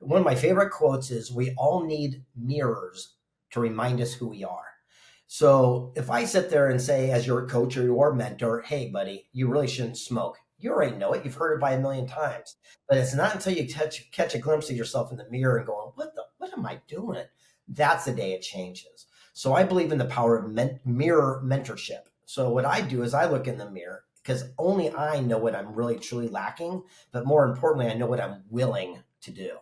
One of my favorite quotes is, we all need mirrors to remind us who we are. So if I sit there and say, as your coach or your mentor, hey, buddy, you really shouldn't smoke. You already know it. You've heard it by a million times. But it's not until you catch a glimpse of yourself in the mirror and going, what am I doing? That's the day it changes. So I believe in the power of mirror mentorship. So what I do is I look in the mirror, because only I know what I'm really truly lacking. But more importantly, I know what I'm willing to do.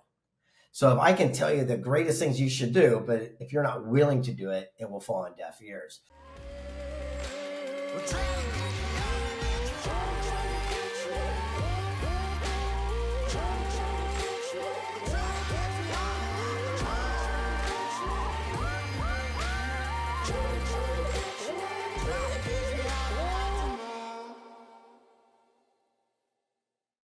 So if I can tell you the greatest things you should do, but if you're not willing to do it, it will fall on deaf ears.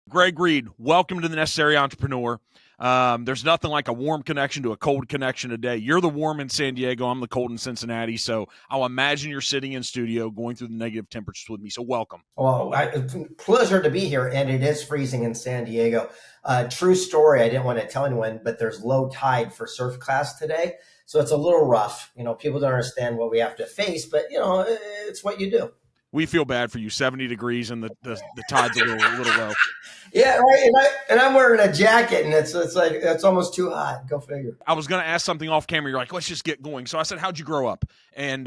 Greg Reid, welcome to the Necessary Entrepreneur. There's nothing like a warm connection to a cold connection today. You're the warm in San Diego. I'm the cold in Cincinnati. So I'll imagine you're sitting in studio going through the negative temperatures with me. So welcome. Oh, it's a pleasure to be here. And it is freezing in San Diego. True story. I didn't want to tell anyone, but there's low tide for surf class today. So it's a little rough. People don't understand what we have to face, but it's what you do. We feel bad for you. 70 degrees and the tide's a little low. Yeah, right. And I'm wearing a jacket, and it's almost too hot. Go figure. I was going to ask something off camera. You're like, let's just get going. So I said, how'd you grow up? And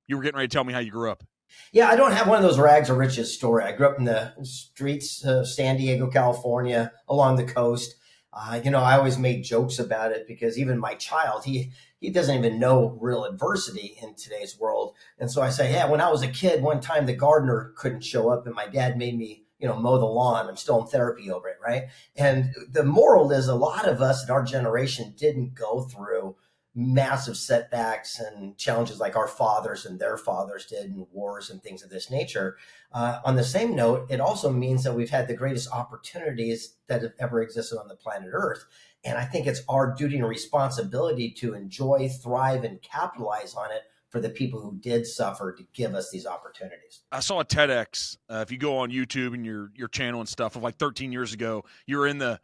you were getting ready to tell me how you grew up. Yeah, I don't have one of those rags to riches story. I grew up in the streets of San Diego, California, along the coast. I always made jokes about it, because even my child, he doesn't even know real adversity in today's world. And so I say, yeah, when I was a kid, one time the gardener couldn't show up and my dad made me, mow the lawn. I'm still in therapy over it, right? And the moral is, a lot of us in our generation didn't go through massive setbacks and challenges like our fathers and their fathers did, and wars and things of this nature. On the same note, it also means that we've had the greatest opportunities that have ever existed on the planet Earth. And I think it's our duty and responsibility to enjoy, thrive, and capitalize on it for the people who did suffer to give us these opportunities. I saw a TEDx. If you go on YouTube and your channel and stuff, of like 13 years ago, you were in the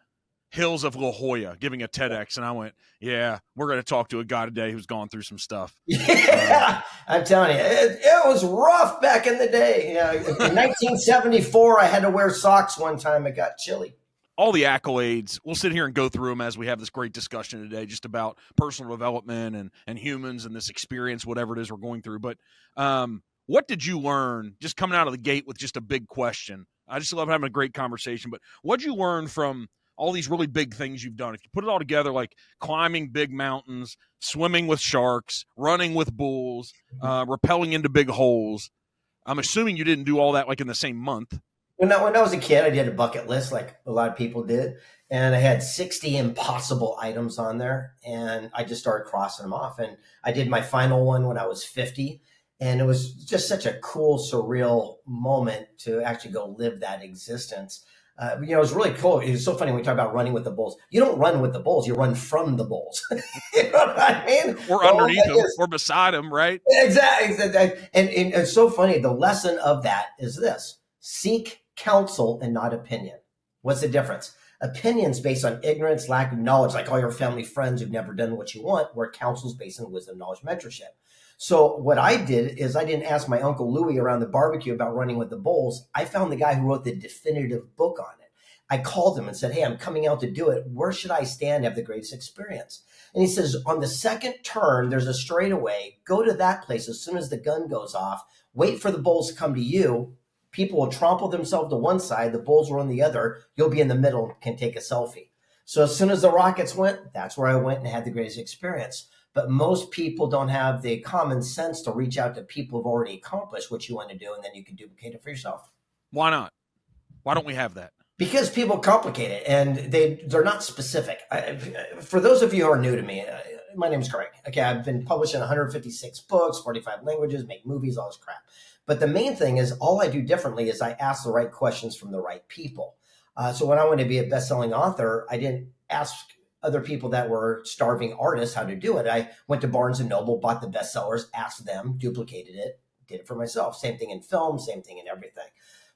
hills of La Jolla giving a TEDx, and I went, yeah, we're going to talk to a guy today who's gone through some stuff. Yeah, I'm telling you, it was rough back in the day. In 1974, I had to wear socks one time. It got chilly. All the accolades, we'll sit here and go through them as we have this great discussion today, just about personal development and humans and this experience, whatever it is we're going through. But what did you learn just coming out of the gate with just a big question? I just love having a great conversation, but what did you learn from all these really big things you've done? If you put it all together, like climbing big mountains, swimming with sharks, running with bulls, rappelling into big holes, I'm assuming you didn't do all that like in the same month. When I was a kid, I did a bucket list like a lot of people did. And I had 60 impossible items on there. And I just started crossing them off. And I did my final one when I was 50. And it was just such a cool, surreal moment to actually go live that existence. It was really cool. It was so funny when we talk about running with the bulls. You don't run with the bulls. You run from the bulls. You know what I mean? Or underneath them or beside them, right? Exactly. And it's so funny. The lesson of that is this: seek counsel and not opinion. What's the difference? Opinions based on ignorance, lack of knowledge, like all your family friends who've never done what you want, where counsel's based on wisdom, knowledge, mentorship. So what I did is I didn't ask my Uncle Louie around the barbecue about running with the bulls. I found the guy who wrote the definitive book on it. I called him and said, hey, I'm coming out to do it. Where should I stand to have the greatest experience? And he says, on the second turn, there's a straightaway. Go to that place as soon as the gun goes off. Wait for the bulls to come to you. People will trample themselves to one side. The bulls are on the other. You'll be in the middle and can take a selfie. So as soon as the rockets went, that's where I went and had the greatest experience. But most people don't have the common sense to reach out to people who've already accomplished what you want to do, and then you can duplicate it for yourself. Why not? Why don't we have that? Because people complicate it, and they're not specific. For those of you who are new to me, my name is Craig. Okay, I've been published in 156 books, 45 languages, make movies, all this crap. But the main thing is, all I do differently is I ask the right questions from the right people. So when I wanted to be a best-selling author, I didn't ask other people that were starving artists how to do it. I went to Barnes & Noble, bought the bestsellers, asked them, duplicated it, did it for myself. Same thing in film, same thing in everything.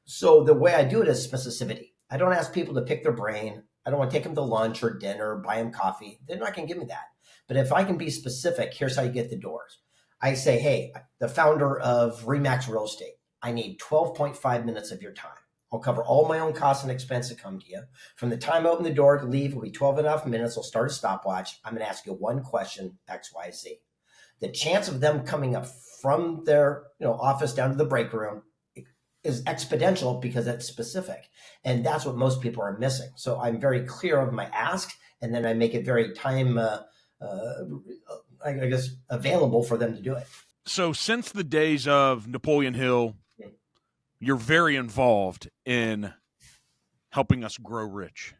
So the way I do it is specificity. I don't ask people to pick their brain. I don't want to take them to lunch or dinner, buy them coffee. They're not going to give me that. But if I can be specific, here's how you get the doors. I say, hey, the founder of Remax Real Estate, I need 12.5 minutes of your time. I'll cover all my own costs and expense to come to you. From the time I open the door to leave, it'll be 12.5 minutes. I'll start a stopwatch. I'm going to ask you one question, X, Y, Z. The chance of them coming up from their office down to the break room is exponential because it's specific. And that's what most people are missing. So I'm very clear of my ask, and then I make it very time, I guess, available for them to do it. So since the days of Napoleon Hill, you're very involved in helping us grow rich.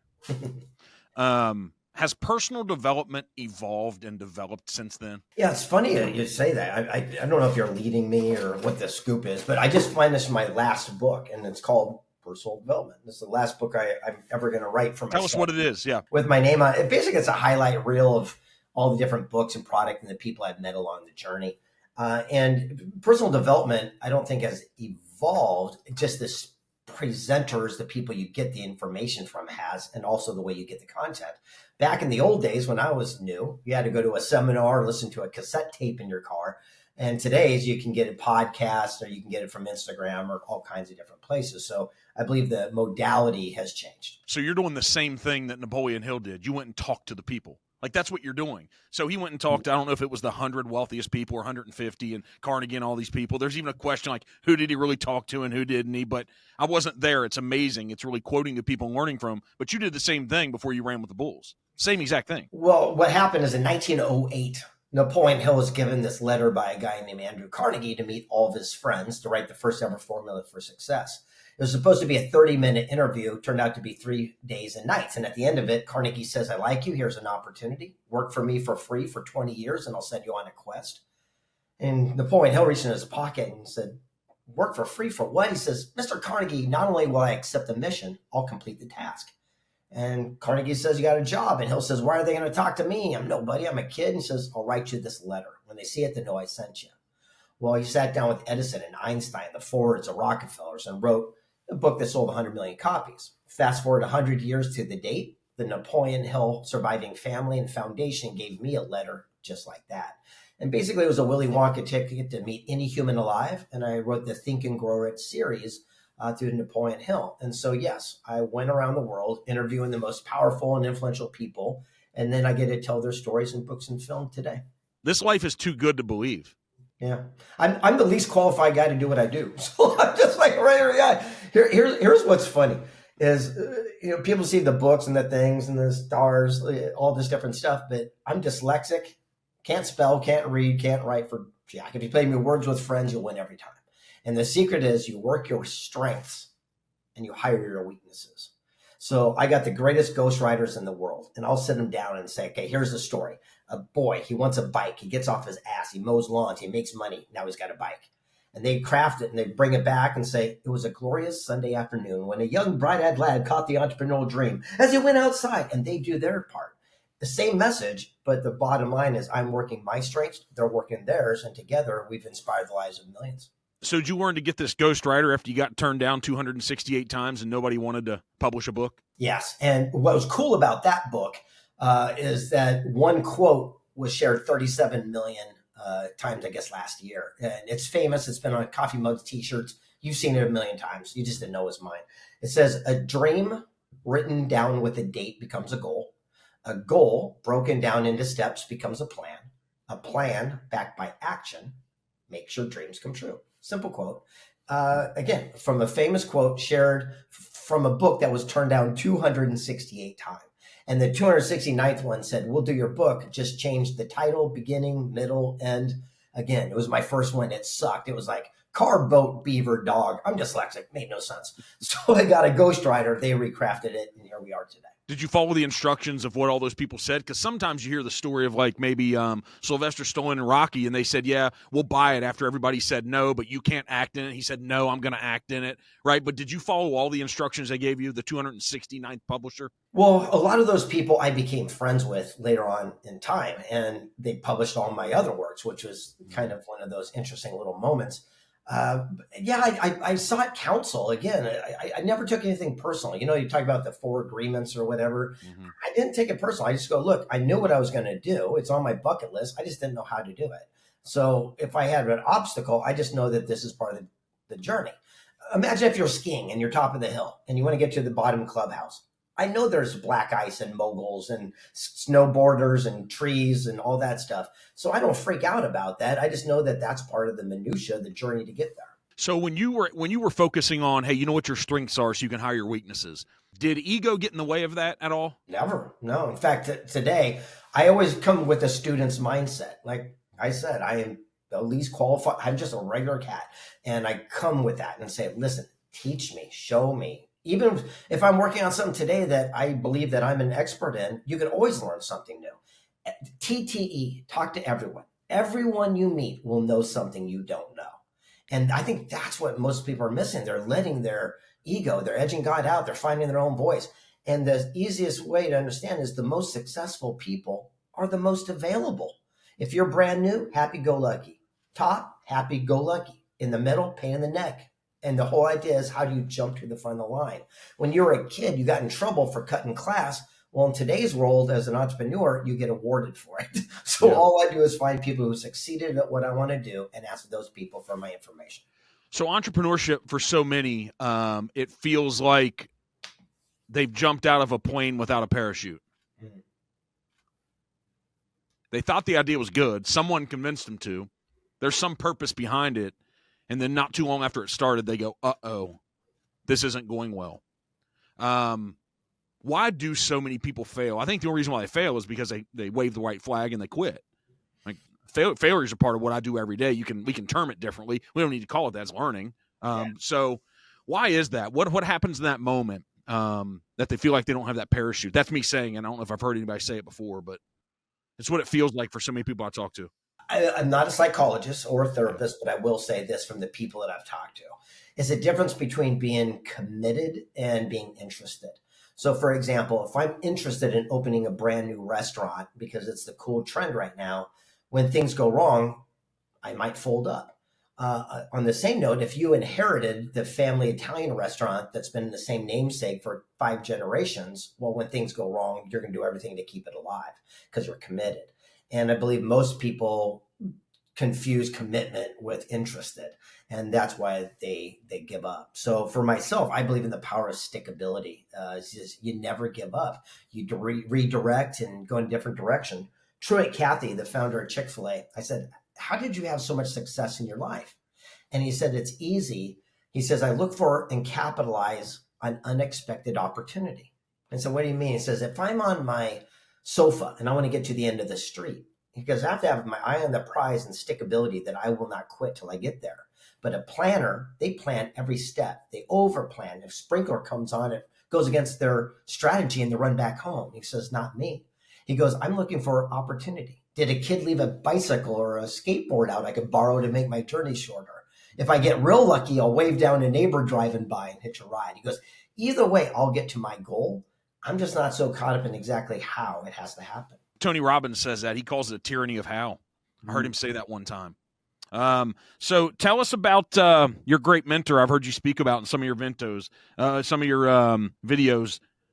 Has personal development evolved and developed since then? Yeah, it's funny you say that. I don't know if you're leading me or what the scoop is, but I just find this in my last book, and it's called Personal Development. This is the last book I'm ever going to write for myself. Tell us what it is, yeah. With my name on it. Basically, it's a highlight reel of all the different books and product and the people I've met along the journey. And personal development, I don't think has evolved. Just this presenters, the people you get the information from has, and also the way you get the content. Back in the old days when I was new, you had to go to a seminar or listen to a cassette tape in your car. And today's you can get a podcast or you can get it from Instagram or all kinds of different places. So I believe the modality has changed. So you're doing the same thing that Napoleon Hill did. You went and talked to the people. Like, that's what you're doing. So he went and talked, I don't know if it was the 100 wealthiest people or 150 and Carnegie and all these people. There's even a question like, who did he really talk to and who didn't he? But I wasn't there. It's amazing. It's really quoting the people and learning from. But you did the same thing before you ran with the Bulls. Same exact thing. Well, what happened is in 1908, Napoleon Hill was given this letter by a guy named Andrew Carnegie to meet all of his friends to write the first ever formula for success. It was supposed to be a 30-minute interview, turned out to be 3 days and nights. And at the end of it, Carnegie says, I like you. Here's an opportunity. Work for me for free for 20 years, and I'll send you on a quest. And Napoleon Hill reached in his pocket and said, work for free for what? He says, Mr. Carnegie, not only will I accept the mission, I'll complete the task. And Carnegie says, you got a job. And Hill says, why are they going to talk to me? I'm nobody. I'm a kid. And he says, I'll write you this letter. When they see it, they know I sent you. Well, he sat down with Edison and Einstein, the Fords, the Rockefellers, and wrote a book that sold 100 million copies. Fast forward 100 years to the date, the Napoleon Hill Surviving Family and Foundation gave me a letter just like that. And basically it was a Willy Wonka ticket to meet any human alive. And I wrote the Think and Grow Rich series through Napoleon Hill. And so, yes, I went around the world interviewing the most powerful and influential people. And then I get to tell their stories in books and film today. This life is too good to believe. Yeah, I'm the least qualified guy to do what I do. So I'm just like, here's what's funny is, people see the books and the things and the stars, all this different stuff, but I'm dyslexic, can't spell, can't read, can't write for jack. If you play me words with friends, you'll win every time. And the secret is you work your strengths and you hire your weaknesses. So I got the greatest ghostwriters in the world, and I'll sit them down and say, okay, here's the story. A boy, he wants a bike. He gets off his ass. He mows lawns. He makes money. Now he's got a bike. And they craft it and they bring it back and say, it was a glorious Sunday afternoon when a young bright-eyed lad caught the entrepreneurial dream as he went outside. And they do their part. The same message, but the bottom line is I'm working my strengths. They're working theirs. And together we've inspired the lives of millions. So did you learn to get this ghostwriter after you got turned down 268 times and nobody wanted to publish a book? Yes. And what was cool about that book is that one quote was shared 37 million times, I guess, last year. And it's famous. It's been on coffee mugs, T-shirts. You've seen it a million times. You just didn't know it was mine. It says, a dream written down with a date becomes a goal. A goal broken down into steps becomes a plan. A plan backed by action makes your dreams come true. Simple quote. Again, from a famous quote shared from a book that was turned down 268 times. And the 269th one said, we'll do your book. Just change the title, beginning, middle, end. Again, it was my first one. It sucked. It was like car, boat, beaver, dog. I'm dyslexic. Made no sense. So I got a ghostwriter. They recrafted it. And here we are today. Did you follow the instructions of what all those people said? Because sometimes you hear the story of like maybe Sylvester Stallone and Rocky, and they said, yeah, we'll buy it after everybody said no, but you can't act in it. He said, no, I'm going to act in it, right? But did you follow all the instructions they gave you, the 269th publisher? Well, a lot of those people I became friends with later on in time, and they published all my other works, which was kind of one of those interesting little moments. Uh, yeah, I sought counsel again. I never took anything personal. You talk about the 4 agreements or whatever. Mm-hmm. I didn't take it personal. I just go, look, I knew what I was going to do. It's on my bucket list. I just didn't know how to do it. So if I had an obstacle, I just know that this is part of the journey. Imagine if you're skiing and you're top of the hill and you want to get to the bottom clubhouse. I know there's black ice and moguls and snowboarders and trees and all that stuff. So I don't freak out about that. I just know that that's part of the minutia, the journey to get there. So when you were focusing on, hey, you know what your strengths are, so you can hire your weaknesses. Did ego get in the way of that at all? Never. No. In fact, today I always come with a student's mindset. Like I said, I am the least qualified. I'm just a regular cat, and I come with that and say, listen, teach me, show me. Even if I'm working on something today that I believe that I'm an expert in, you can always learn something new. TTE, talk to everyone. Everyone you meet will know something you don't know. And I think that's what most people are missing. They're letting their ego, they're edging God out, they're finding their own voice. And the easiest way to understand is the most successful people are the most available. If you're brand new, happy-go-lucky. Top, happy-go-lucky. In the middle, pain in the neck. And the whole idea is, how do you jump to the front of the line? When you were a kid, you got in trouble for cutting class. Well, in today's world, as an entrepreneur, you get awarded for it. So Yeah. all I do is find people who succeeded at what I want to do and ask those people for my information. So entrepreneurship for so many, it feels like they've jumped out of a plane without a parachute. Mhm. They thought the idea was good. Someone convinced them to. There's some purpose behind it. And then not too long after it started, they go, uh-oh, this isn't going well. Why do so many people fail? I think the only reason why they fail is because they wave the white flag and they quit. Like failures are part of what I do every day. We can term it differently. We don't need to call it that as learning. So why is that? What happens in that moment that they feel like they don't have that parachute? That's me saying, and I don't know if I've heard anybody say it before, but it's what it feels like for so many people I talk to. I'm not a psychologist or a therapist, but I will say this from the people that I've talked to. Is a difference between being committed and being interested. So, for example, if I'm interested in opening a brand new restaurant because it's the cool trend right now, when things go wrong, I might fold up. On the same note, if you inherited the family Italian restaurant that's been the same namesake for 5 generations, well, when things go wrong, you're going to do everything to keep it alive because you're committed. And I believe most people confuse commitment with interested, and that's why they give up. So for myself, I believe in the power of stickability. It's just, you never give up. You redirect and go in a different direction. Truett Cathy, the founder of Chick-fil-A, I said, how did you have so much success in your life? And he said, it's easy. He says, I look for and capitalize on unexpected opportunity. And so what do you mean? He says, if I'm on my sofa and I want to get to the end of the street, because I have to have my eye on the prize and stickability that I will not quit till I get there. But a planner, they plan every step. They over plan. If sprinkler comes on, it goes against their strategy and they run back home. He says, not me. He goes, I'm looking for opportunity. Did a kid leave a bicycle or a skateboard out I could borrow to make my journey shorter? If I get real lucky, I'll wave down a neighbor driving by and hitch a ride. He goes, either way, I'll get to my goal. I'm just not so caught up in exactly how it has to happen. Tony Robbins says that. He calls it a tyranny of how. I heard him say that one time. So tell us about your great mentor I've heard you speak about in some of your videos,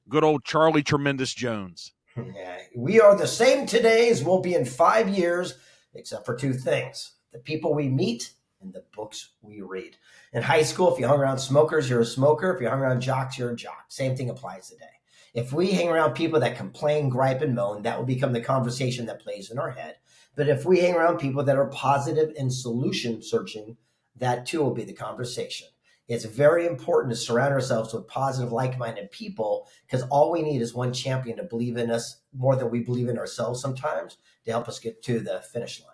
good old Charlie Tremendous Jones. Yeah, we are the same today as we'll be in 5 years, except for 2 things: the people we meet and the books we read. In high school, if you hung around smokers, you're a smoker. If you hung around jocks, you're a jock. Same thing applies today. If we hang around people that complain, gripe, and moan, that will become the conversation that plays in our head. But if we hang around people that are positive and solution searching, that too will be the conversation. It's very important to surround ourselves with positive, like-minded people, because all we need is one champion to believe in us more than we believe in ourselves sometimes to help us get to the finish line.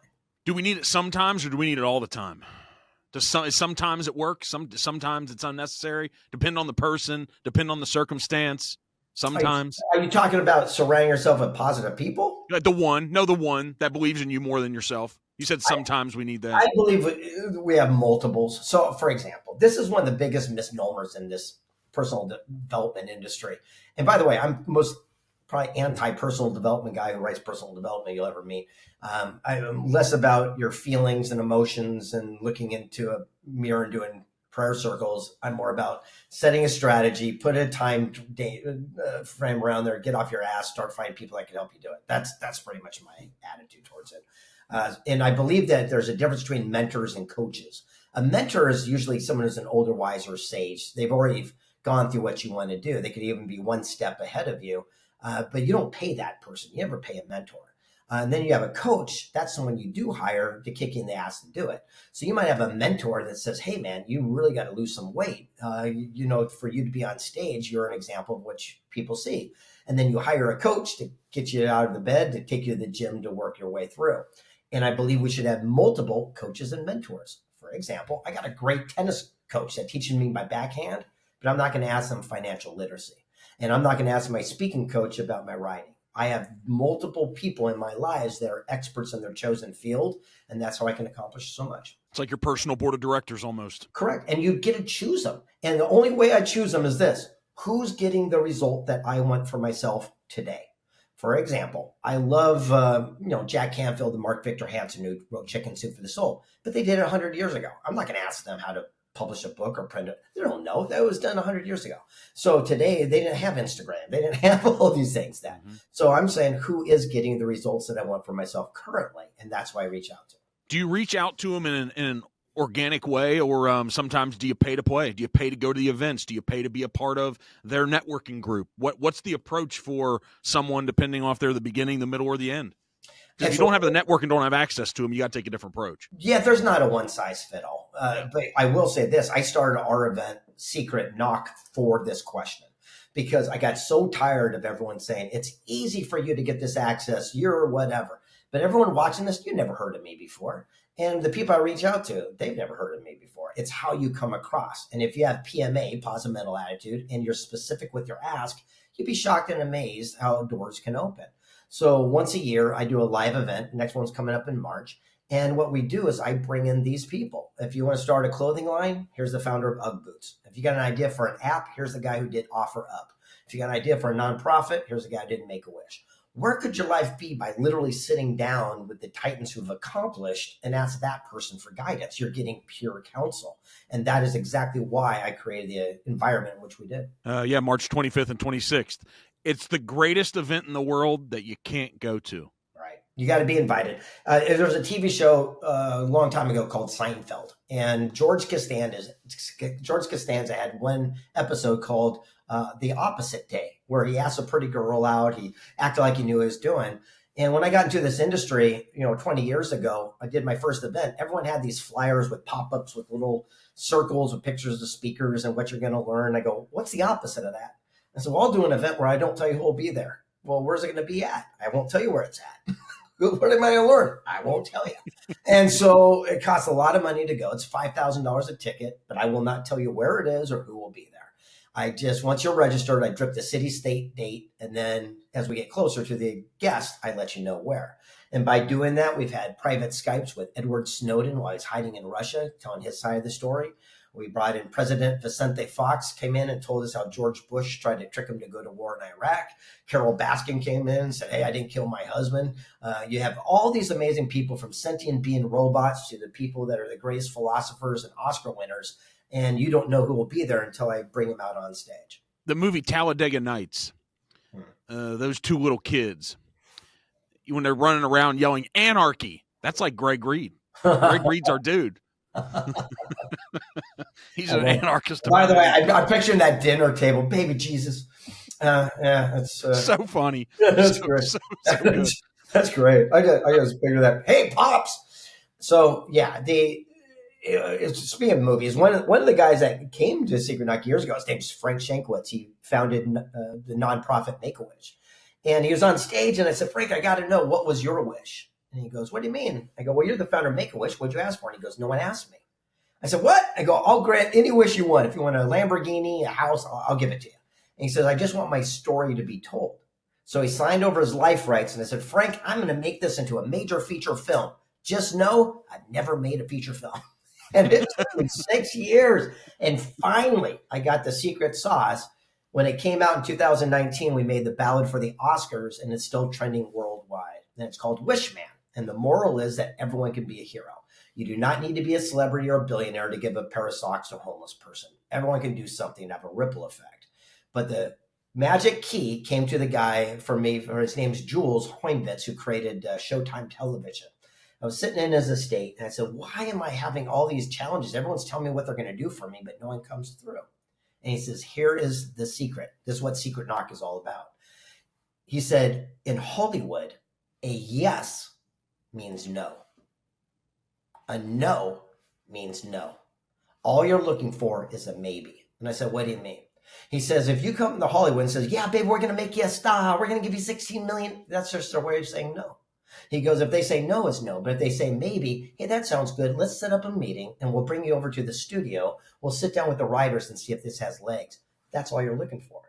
Do we need it sometimes, or do we need it all the time? Sometimes it works. Sometimes it's unnecessary. Depend on the person. Depend on the circumstance. Sometimes. Are you talking about surrounding yourself with positive people? The one that believes in you more than yourself. You said sometimes we need that. I believe we have multiples. So, for example, this is one of the biggest misnomers in this personal development industry. And by the way, I'm most probably anti-personal development guy who writes personal development you'll ever meet. I'm less about your feelings and emotions and looking into a mirror and doing prayer circles. I'm more about setting a strategy, put a time frame around there, get off your ass, start finding people that can help you do it. That's pretty much my attitude towards it. And I believe that there's a difference between mentors and coaches. A mentor is usually someone who's an older, wiser sage. They've already gone through what you want to do. They could even be one step ahead of you, but you don't pay that person. You never pay a mentor. And then you have a coach. That's someone you do hire to kick you in the ass to do it. So you might have a mentor that says, hey, man, you really got to lose some weight. For you to be on stage, you're an example of what people see. And then you hire a coach to get you out of the bed, to take you to the gym, to work your way through. And I believe we should have multiple coaches and mentors. For example, I got a great tennis coach that teaches me my backhand, but I'm not going to ask them financial literacy. And I'm not going to ask my speaking coach about my writing. I have multiple people in my lives that are experts in their chosen field, and that's how I can accomplish so much. It's like your personal board of directors almost. Correct. And you get to choose them. And the only way I choose them is this: who's getting the result that I want for myself today? For example, I love Jack Canfield and Mark Victor Hansen, who wrote Chicken Soup for the Soul, but they did it 100 years ago. I'm not going to ask them how to publish a book or print it. They don't know. That was done 100 years ago. So today they didn't have Instagram. They didn't have all these things then. Mm-hmm. So I'm saying, who is getting the results that I want for myself currently? And that's why I reach out to them. Do you reach out to them in an organic way, or sometimes do you pay to play? Do you pay to go to the events? Do you pay to be a part of their networking group? What's the approach for someone, depending on if they're the beginning, the middle, or the end? If you don't have the network and don't have access to them, you got to take a different approach. Yeah, there's not a one size fit all. But I will say this: I started our event Secret Knock for this question, because I got so tired of everyone saying it's easy for you to get this access, you're whatever. But everyone watching this, you never heard of me before. And the people I reach out to, they've never heard of me before. It's how you come across. And if you have PMA, positive mental attitude, and you're specific with your ask, you'd be shocked and amazed how doors can open. So once a year, I do a live event. The next one's coming up in March. And what we do is I bring in these people. If you want to start a clothing line, here's the founder of UGG Boots. If you got an idea for an app, here's the guy who did OfferUp. If you got an idea for a nonprofit, here's the guy who did Make-A-Wish. Where could your life be by literally sitting down with the titans who've accomplished and ask that person for guidance? You're getting pure counsel. And that is exactly why I created the environment in which we did. March 25th and 26th. It's the greatest event in the world that you can't go to. Right. You got to be invited. There was a TV show a long time ago called Seinfeld. And George Costanza had one episode called The Opposite Day, where he asked a pretty girl out. He acted like he knew what he was doing. And when I got into this industry, 20 years ago, I did my first event. Everyone had these flyers with pop-ups with little circles with pictures of speakers and what you're going to learn. I go, what's the opposite of that? I said, well, I'll do an event where I don't tell you who will be there. Well, where's it going to be at? I won't tell you where it's at. What am I going to learn? I won't tell you. And so it costs a lot of money to go. It's $5,000 a ticket, but I will not tell you where it is or who will be there. Once you're registered, I drip the city, state, date, and then as we get closer to the guest, I let you know where. And by doing that, we've had private Skypes with Edward Snowden while he's hiding in Russia, telling his side of the story. We brought in President Vicente Fox, came in and told us how George Bush tried to trick him to go to war in Iraq. Carol Baskin came in and said, hey, I didn't kill my husband. You have all these amazing people, from sentient being robots to the people that are the greatest philosophers and Oscar winners. And you don't know who will be there until I bring them out on stage. The movie Talladega Nights, those two little kids, when they're running around yelling anarchy, that's like Greg Reid. Greg Reid's our dude. He's an anarchist. By the way, I'm picturing that dinner table, baby Jesus. It's so funny. That's great. So good. That's great. I got to figure that. Hey, pops. So yeah, speaking of movies, one of the guys that came to Secret Knock years ago, his name's Frank Shankwitz. He founded the nonprofit Make-A-Wish, and he was on stage. And I said, Frank, I got to know, what was your wish? And he goes, what do you mean? I go, well, you're the founder of Make-A-Wish. What'd you ask for? And he goes, no one asked me. I said, what? I go, I'll grant any wish you want. If you want a Lamborghini, a house, I'll give it to you. And he says, I just want my story to be told. So he signed over his life rights. And I said, Frank, I'm going to make this into a major feature film. Just know I've never made a feature film. And it took me 6 years. And finally, I got the secret sauce. When it came out in 2019, we made the ballad for the Oscars, and it's still trending worldwide. And it's called Wishman. And the moral is that everyone can be a hero. You do not need to be a celebrity or a billionaire to give a pair of socks to a homeless person. Everyone can do something and have a ripple effect. But the magic key came to the guy for me, or his name's Jules Hoinvitz, who created Showtime Television. I was sitting in his estate and I said, why am I having all these challenges? Everyone's telling me what they're going to do for me, but no one comes through. And he says, here is the secret. This is what Secret Knock is all about. He said, in Hollywood, a yes means no. A no means no. All you're looking for is a maybe. And I said, what do you mean? He says, if you come to Hollywood and says, yeah, babe, we're going to make you a star. We're going to give you 16 million. That's just their way of saying no. He goes, if they say no, it's no. But if they say maybe, hey, that sounds good. Let's set up a meeting and we'll bring you over to the studio. We'll sit down with the writers and see if this has legs. That's all you're looking for.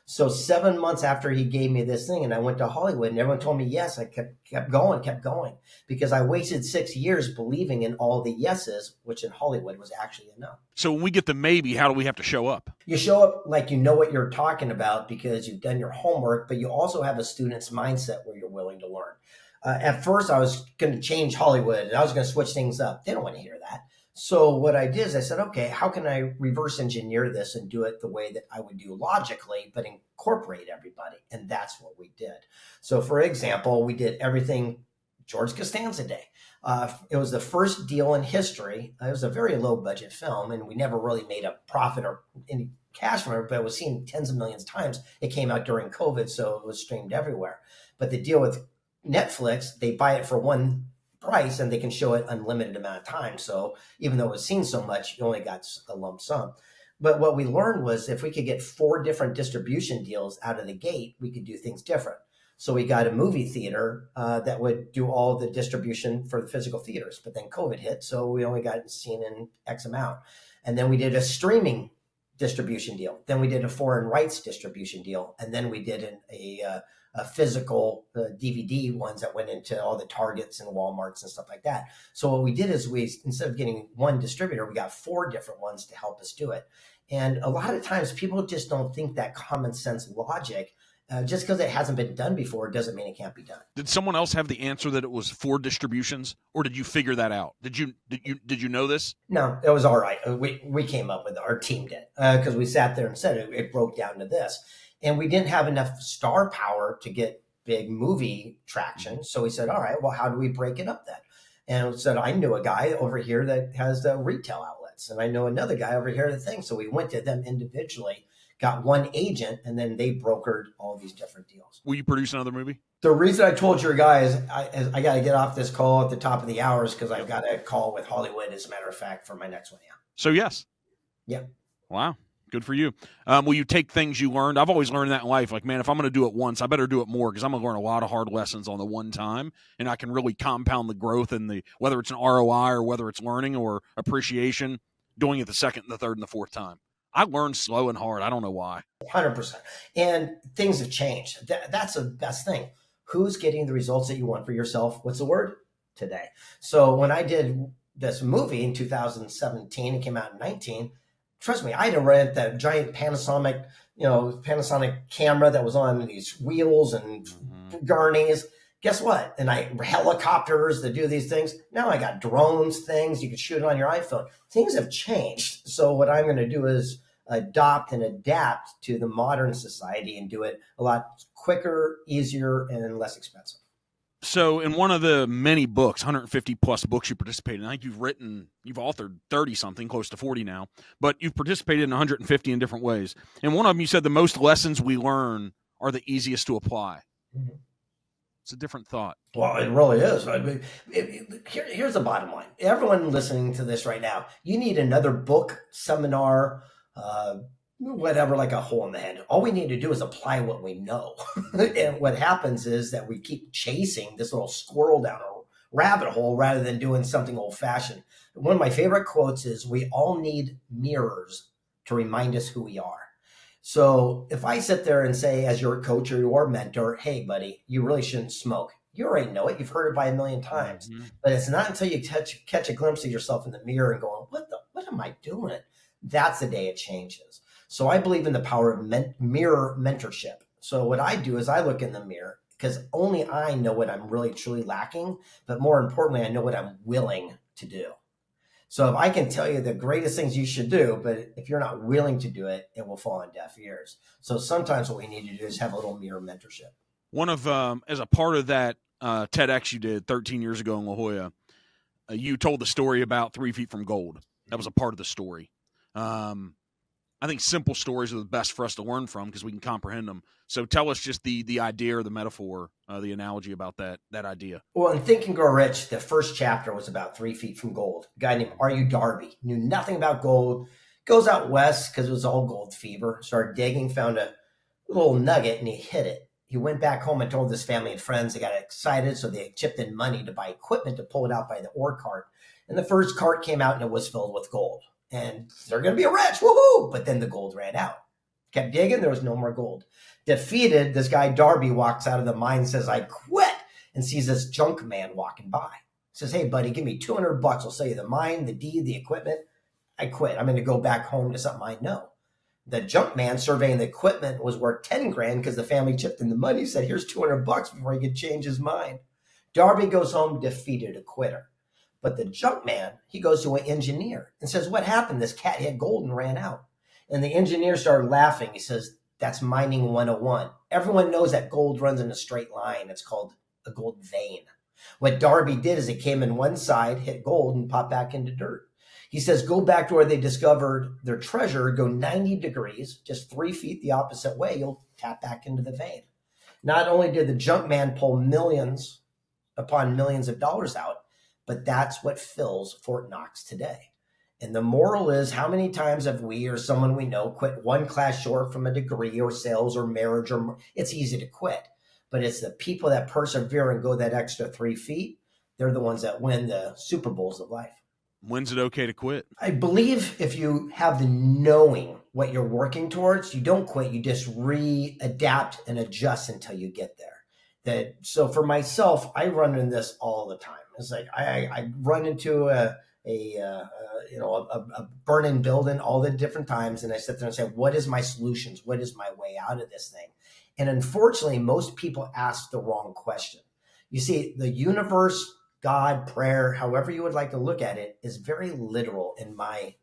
So 7 months after he gave me this thing and I went to Hollywood and everyone told me yes, I kept going because I wasted 6 years believing in all the yeses, which in Hollywood was actually a no. So when we get the maybe, how do we have to show up? You show up like you know what you're talking about because you've done your homework, but you also have a student's mindset where you're willing to learn. At first, I was going to change Hollywood and I was going to switch things up. They don't want to hear that. So what I did is I said, okay, how can I reverse engineer this and do it the way that I would do logically, but incorporate everybody? And that's what we did. So for example, we did everything George Costanza Day. It was the first deal in history. It was a very low budget film and we never really made a profit or any cash from it, but it was seen tens of millions of times. It came out during COVID, so it was streamed everywhere. But the deal with Netflix, they buy it for one price and they can show it unlimited amount of time. So even though it was seen so much, you only got a lump sum. But what we learned was if we could get 4 different distribution deals out of the gate, we could do things different. So we got a movie theater that would do all the distribution for the physical theaters. But then COVID hit, so we only got seen in X amount. And then we did a streaming distribution deal. Then we did a foreign rights distribution deal. And then we did a physical DVD ones that went into all the Targets and Walmarts and stuff like that. So what we did is we, instead of getting one distributor, we got 4 different ones to help us do it. And a lot of times people just don't think that common sense logic, just because it hasn't been done before, doesn't mean it can't be done. Did someone else have the answer that it was 4 distributions, or did you figure that out? Did you know this? No, it was all right. We came up with it. Our team did, because we sat there and said it broke down to this. And we didn't have enough star power to get big movie traction. So we said, all right, well, how do we break it up then? And we said, I knew a guy over here that has the retail outlets. And I know another guy over here that thing. So we went to them individually, got one agent, and then they brokered all these different deals. Will you produce another movie? The reason I told your guys I got to get off this call at the top of the hours because I've got a call with Hollywood, as a matter of fact, for my next one. Yeah. So yes. Yeah. Wow. Good for you. Will you take things you learned? I've always learned that in life. Like, man, if I'm going to do it once, I better do it more because I'm going to learn a lot of hard lessons on the one time, and I can really compound the growth in whether it's an ROI or whether it's learning or appreciation, doing it the second, the third, and the fourth time. I learned slow and hard. I don't know why. 100%. And things have changed. That's the best thing. Who's getting the results that you want for yourself? What's the word? Today. So when I did this movie in 2017, it came out in 19. Trust me, I had to rent that giant Panasonic camera that was on these wheels and gurneys. Guess what? And helicopters that do these things. Now I got drones, things you can shoot on your iPhone. Things have changed. So what I'm going to do is adopt and adapt to the modern society and do it a lot quicker, easier, and less expensive. So in one of the many books, 150 plus books you participated in, I think you've authored 30 something, close to 40 now, but you've participated in 150 in different ways. And one of them, you said the most lessons we learn are the easiest to apply. Mm-hmm. It's a different thought. Well, it really is. I mean, here's the bottom line. Everyone listening to this right now, you need another book, seminar, whatever, like a hole in the head. All we need to do is apply what we know. And what happens is that we keep chasing this little squirrel down a rabbit hole rather than doing something old fashioned. One of my favorite quotes is, we all need mirrors to remind us who we are. So if I sit there and say, as your coach or your mentor, hey buddy, you really shouldn't smoke. You already know it. You've heard it by a million times, but it's not until you catch a glimpse of yourself in the mirror and going, what am I doing? That's the day it changes. So I believe in the power of mirror mentorship. So what I do is I look in the mirror because only I know what I'm really truly lacking, but more importantly, I know what I'm willing to do. So if I can tell you the greatest things you should do, but if you're not willing to do it, it will fall on deaf ears. So sometimes what we need to do is have a little mirror mentorship. One of, as a part of that TEDx you did 13 years ago in La Jolla, you told the story about 3 Feet from Gold. That was a part of the story. I think simple stories are the best for us to learn from because we can comprehend them. So tell us just the idea or the metaphor, the analogy about that idea. Well, in Think and Grow Rich, the first chapter was about 3 feet from gold. A guy named R.U. Darby knew nothing about gold, goes out west because it was all gold fever, started digging, found a little nugget, and he hid it. He went back home and told his family and friends. They got excited, so they chipped in money to buy equipment to pull it out by the ore cart. And the first cart came out and it was filled with gold. And they're going to be rich, woohoo! But then the gold ran out. Kept digging, there was no more gold. Defeated, this guy Darby walks out of the mine and says, I quit, and sees this junk man walking by. Says, hey, buddy, give me $200. I'll sell you the mine, the deed, the equipment. I quit. I'm going to go back home to something I know. The junk man surveying the equipment was worth 10 grand because the family chipped in the money. Said, here's $200 before he could change his mind. Darby goes home defeated, a quitter. But the junk man, he goes to an engineer and says, what happened? This cat had gold and ran out. And the engineer started laughing. He says, that's mining 101. Everyone knows that gold runs in a straight line. It's called a gold vein. What Darby did is it came in one side, hit gold, and popped back into dirt. He says, go back to where they discovered their treasure, go 90 degrees, just 3 feet the opposite way, you'll tap back into the vein. Not only did the junk man pull millions upon millions of dollars out, but that's what fills Fort Knox today. And the moral is, how many times have we or someone we know quit one class short from a degree or sales or marriage? Or it's easy to quit, but it's the people that persevere and go that extra 3 feet. They're the ones that win the Super Bowls of life. When's it okay to quit? I believe if you have the knowing what you're working towards, you don't quit. You just readapt and adjust until you get there. So for myself, I run in this all the time. It's like I run into a burning building all the different times, and I sit there and say, what is my solutions? What is my way out of this thing? And unfortunately, most people ask the wrong question. You see, the universe, God, prayer, however you would like to look at it, is very literal in my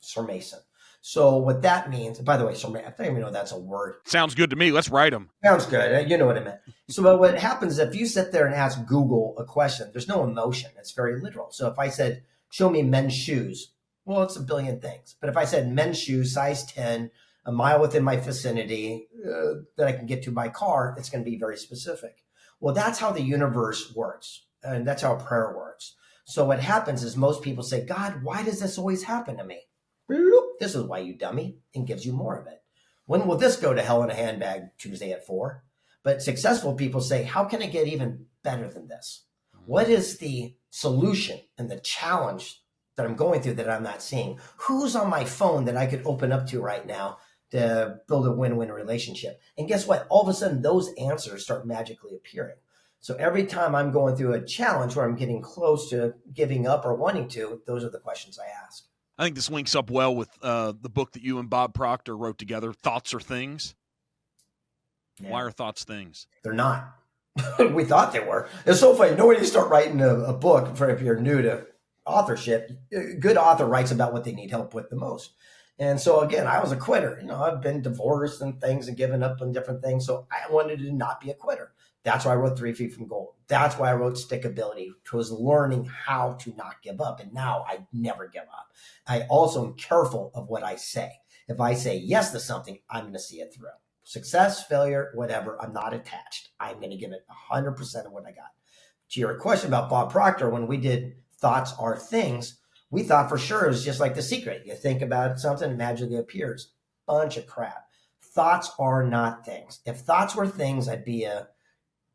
Sir Mason. So what that means, by the way, Sir Mason, I don't even know that's a word. Sounds good to me. Let's write them. Sounds good. You know what I meant. So what happens if you sit there and ask Google a question, there's no emotion. It's very literal. So if I said, show me men's shoes, well, it's a billion things. But if I said men's shoes, size 10, a mile within my vicinity that I can get to by car, it's going to be very specific. Well, that's how the universe works. And that's how prayer works. So what happens is most people say, God, why does this always happen to me? This is why, you dummy, and gives you more of it. When will this go to hell in a handbag Tuesday at 4? But successful people say, how can I get even better than this? What is the solution and the challenge that I'm going through that I'm not seeing? Who's on my phone that I could open up to right now to build a win-win relationship? And guess what? All of a sudden, those answers start magically appearing. So every time I'm going through a challenge where I'm getting close to giving up or wanting to, those are the questions I ask. I think this links up well with the book that you and Bob Proctor wrote together, Thoughts Are Things. Yeah. Why are thoughts things? They're not. We thought they were. It's so funny. You know, when you start writing a book, if you're new to authorship, a good author writes about what they need help with the most. And so again, I was a quitter. You know, I've been divorced and things and given up on different things. So I wanted to not be a quitter. That's why I wrote 3 Feet from Gold. That's why I wrote Stickability, which was learning how to not give up. And now I never give up. I also am careful of what I say. If I say yes to something, I'm going to see it through. Success, failure, whatever, I'm not attached. I'm going to give it 100% of what I got. To your question about Bob Proctor, when we did Thoughts Are Things, we thought for sure it was just like The Secret. You think about something, it magically appears. Bunch of crap. Thoughts are not things. If thoughts were things, I'd be a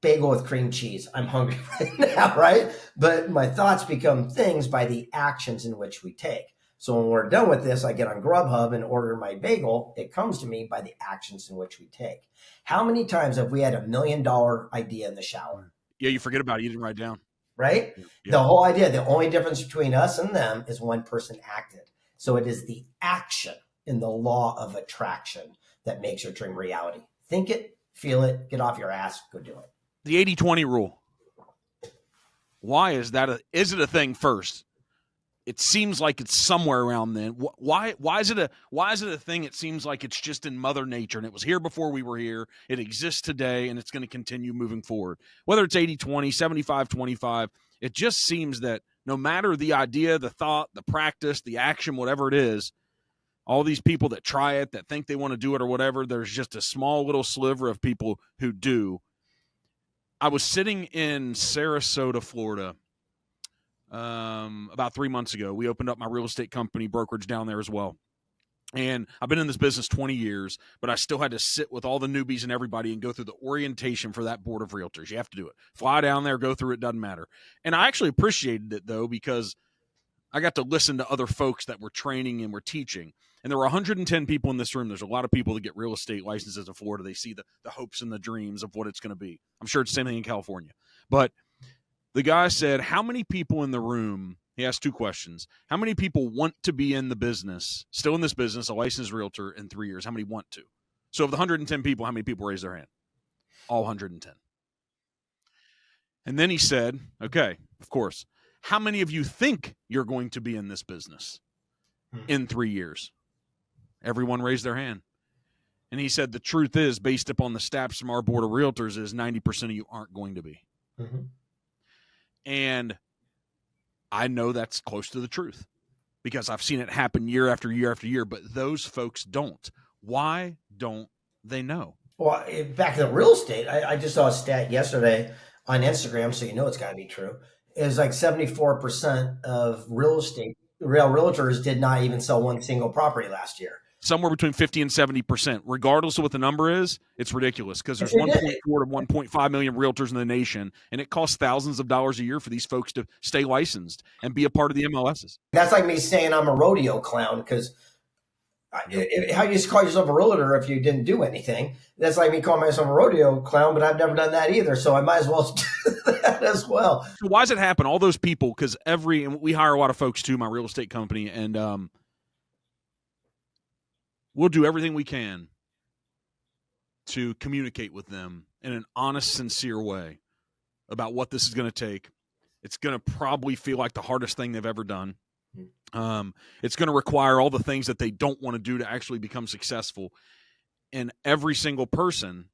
bagel with cream cheese. I'm hungry right now, right? But my thoughts become things by the actions in which we take. So when we're done with this, I get on Grubhub and order my bagel. It comes to me by the actions in which we take. How many times have we had $1 million idea in the shower? Yeah, you forget about it. You didn't write it down. Right? Yeah. The whole idea, the only difference between us and them is one person acted. So it is the action in the law of attraction that makes your dream reality. Think it, feel it, get off your ass, go do it. The 80-20 rule. Why is that? Is it a thing first? It seems like it's somewhere around then. Why is it a thing? It seems like it's just in Mother Nature, and it was here before we were here. It exists today, and it's going to continue moving forward. Whether it's 80-20, 75-25, it just seems that no matter the idea, the thought, the practice, the action, whatever it is, all these people that try it, that think they want to do it or whatever, there's just a small little sliver of people who do. I was sitting in Sarasota, Florida, about 3 months ago. We opened up my real estate company brokerage down there as well. And I've been in this business 20 years, but I still had to sit with all the newbies and everybody and go through the orientation for that board of realtors. You have to do it. Fly down there, go through it, doesn't matter. And I actually appreciated it, though, because I got to listen to other folks that were training and were teaching. And there were 110 people in this room. There's a lot of people that get real estate licenses in Florida. They see the hopes and the dreams of what it's going to be. I'm sure it's the same thing in California. But the guy said, how many people in the room, he asked two questions. How many people want to be in the business, still in this business, a licensed realtor in 3 years? How many want to? So of the 110 people, how many people raised their hand? All 110. And then he said, okay, of course, how many of you think you're going to be in this business in 3 years? Everyone raised their hand. And he said, the truth is, based upon the stats from our board of realtors, is 90% of you aren't going to be. Mm-hmm. And I know that's close to the truth because I've seen it happen year after year after year, but those folks don't. Why don't they know? Well, back to the real estate, I just saw a stat yesterday on Instagram, so you know it's got to be true. It was like 74% of realtors did not even sell one single property last year. Somewhere between 50 and 70%. Regardless of what the number is, it's ridiculous because there's 1.4 to 1.5 million realtors in the nation, and it costs thousands of dollars a year for these folks to stay licensed and be a part of the MLSs. That's like me saying I'm a rodeo clown because how you just call yourself a realtor if you didn't do anything? That's like me calling myself a rodeo clown, but I've never done that either, so I might as well do that as well. So why does it happen? All those people, because and we hire a lot of folks too, my real estate company, and we'll do everything we can to communicate with them in an honest, sincere way about what this is going to take. It's going to probably feel like the hardest thing they've ever done. It's going to require all the things that they don't want to do to actually become successful. And every single person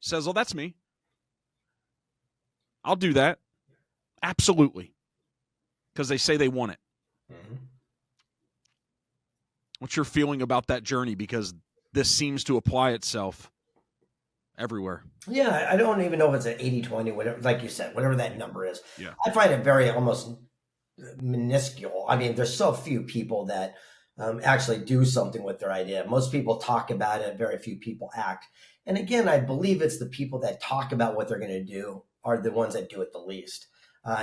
says, oh, that's me. I'll do that. Absolutely. Because they say they want it. Mm-hmm. What's your feeling about that journey? Because this seems to apply itself everywhere. Yeah, I don't even know if it's an 80-20, whatever, like you said, whatever that number is. Yeah. I find it very almost minuscule. I mean, there's so few people that actually do something with their idea. Most people talk about it. Very few people act. And again, I believe it's the people that talk about what they're going to do are the ones that do it the least.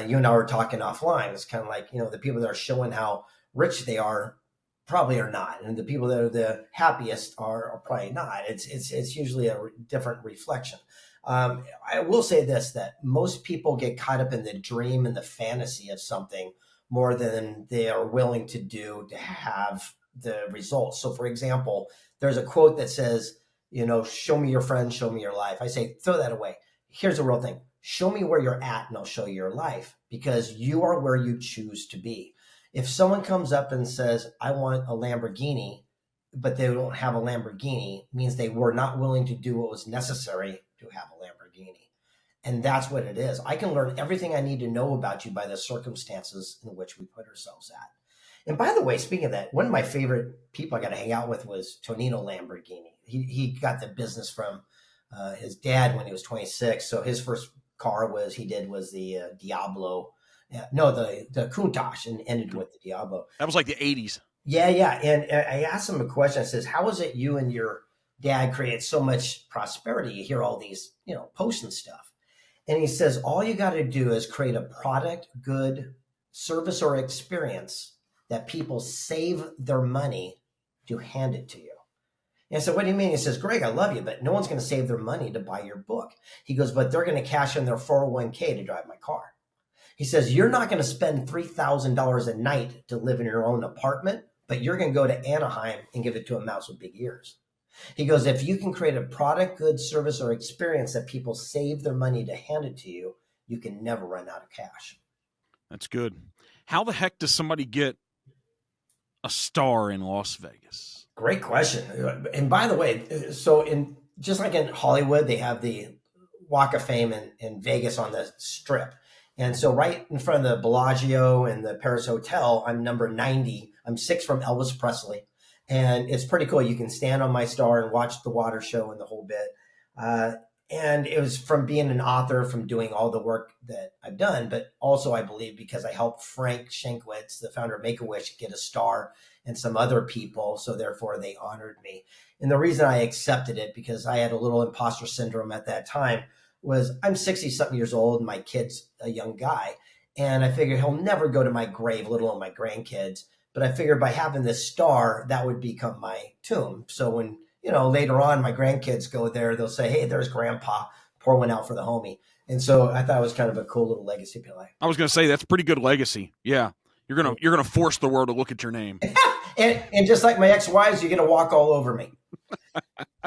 You and I were talking offline. It's kind of like, the people that are showing how rich they are probably are not. And the people that are the happiest are probably not. It's usually a different reflection. I will say this, that most people get caught up in the dream and the fantasy of something more than they are willing to do to have the results. So for example, there's a quote that says, show me your friends, show me your life. I say, throw that away. Here's the real thing. Show me where you're at and I'll show you your life, because you are where you choose to be. If someone comes up and says, I want a Lamborghini, but they don't have a Lamborghini, means they were not willing to do what was necessary to have a Lamborghini. And that's what it is. I can learn everything I need to know about you by the circumstances in which we put ourselves at. And by the way, speaking of that, one of my favorite people I got to hang out with was Tonino Lamborghini. He got the business from his dad when he was 26. So his first car was the Diablo. No, the Countach, and ended with the Diablo. That was like the 80s. Yeah. And I asked him a question. I says, how is it you and your dad created so much prosperity? You hear all these, posts and stuff. And he says, all you got to do is create a product, good, service, or experience that people save their money to hand it to you. And I said, what do you mean? He says, Greg, I love you, but no one's going to save their money to buy your book. He goes, but they're going to cash in their 401k to drive my car. He says, you're not going to spend $3,000 a night to live in your own apartment, but you're going to go to Anaheim and give it to a mouse with big ears. He goes, if you can create a product, good, service, or experience that people save their money to hand it to you, you can never run out of cash. That's good. How the heck does somebody get a star in Las Vegas? Great question. And by the way, so just like in Hollywood, they have the Walk of Fame in Vegas on the Strip. And so right in front of the Bellagio and the Paris Hotel, I'm number 90. I'm 6 from Elvis Presley. And it's pretty cool. You can stand on my star and watch the water show and the whole bit. And it was from being an author, from doing all the work that I've done, but also I believe because I helped Frank Shankwitz, the founder of Make-A-Wish, get a star and some other people. So therefore they honored me. And the reason I accepted it, because I had a little imposter syndrome at that time, was I'm 60 something years old and my kid's a young guy. And I figured he'll never go to my grave, let alone my grandkids. But I figured by having this star, that would become my tomb. So when, later on my grandkids go there, they'll say, hey, there's grandpa, pour one out for the homie. And so I thought it was kind of a cool little legacy play. I was going to say, that's pretty good legacy. Yeah. You're going to force the world to look at your name. and just like my ex-wives, you're going to walk all over me.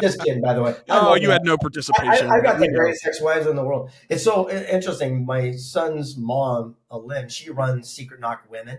Just kidding, by the way. You had no participation. I got the greatest ex-wives in the world. It's so interesting. My son's mom, Lynn, she runs Secret Knock Women.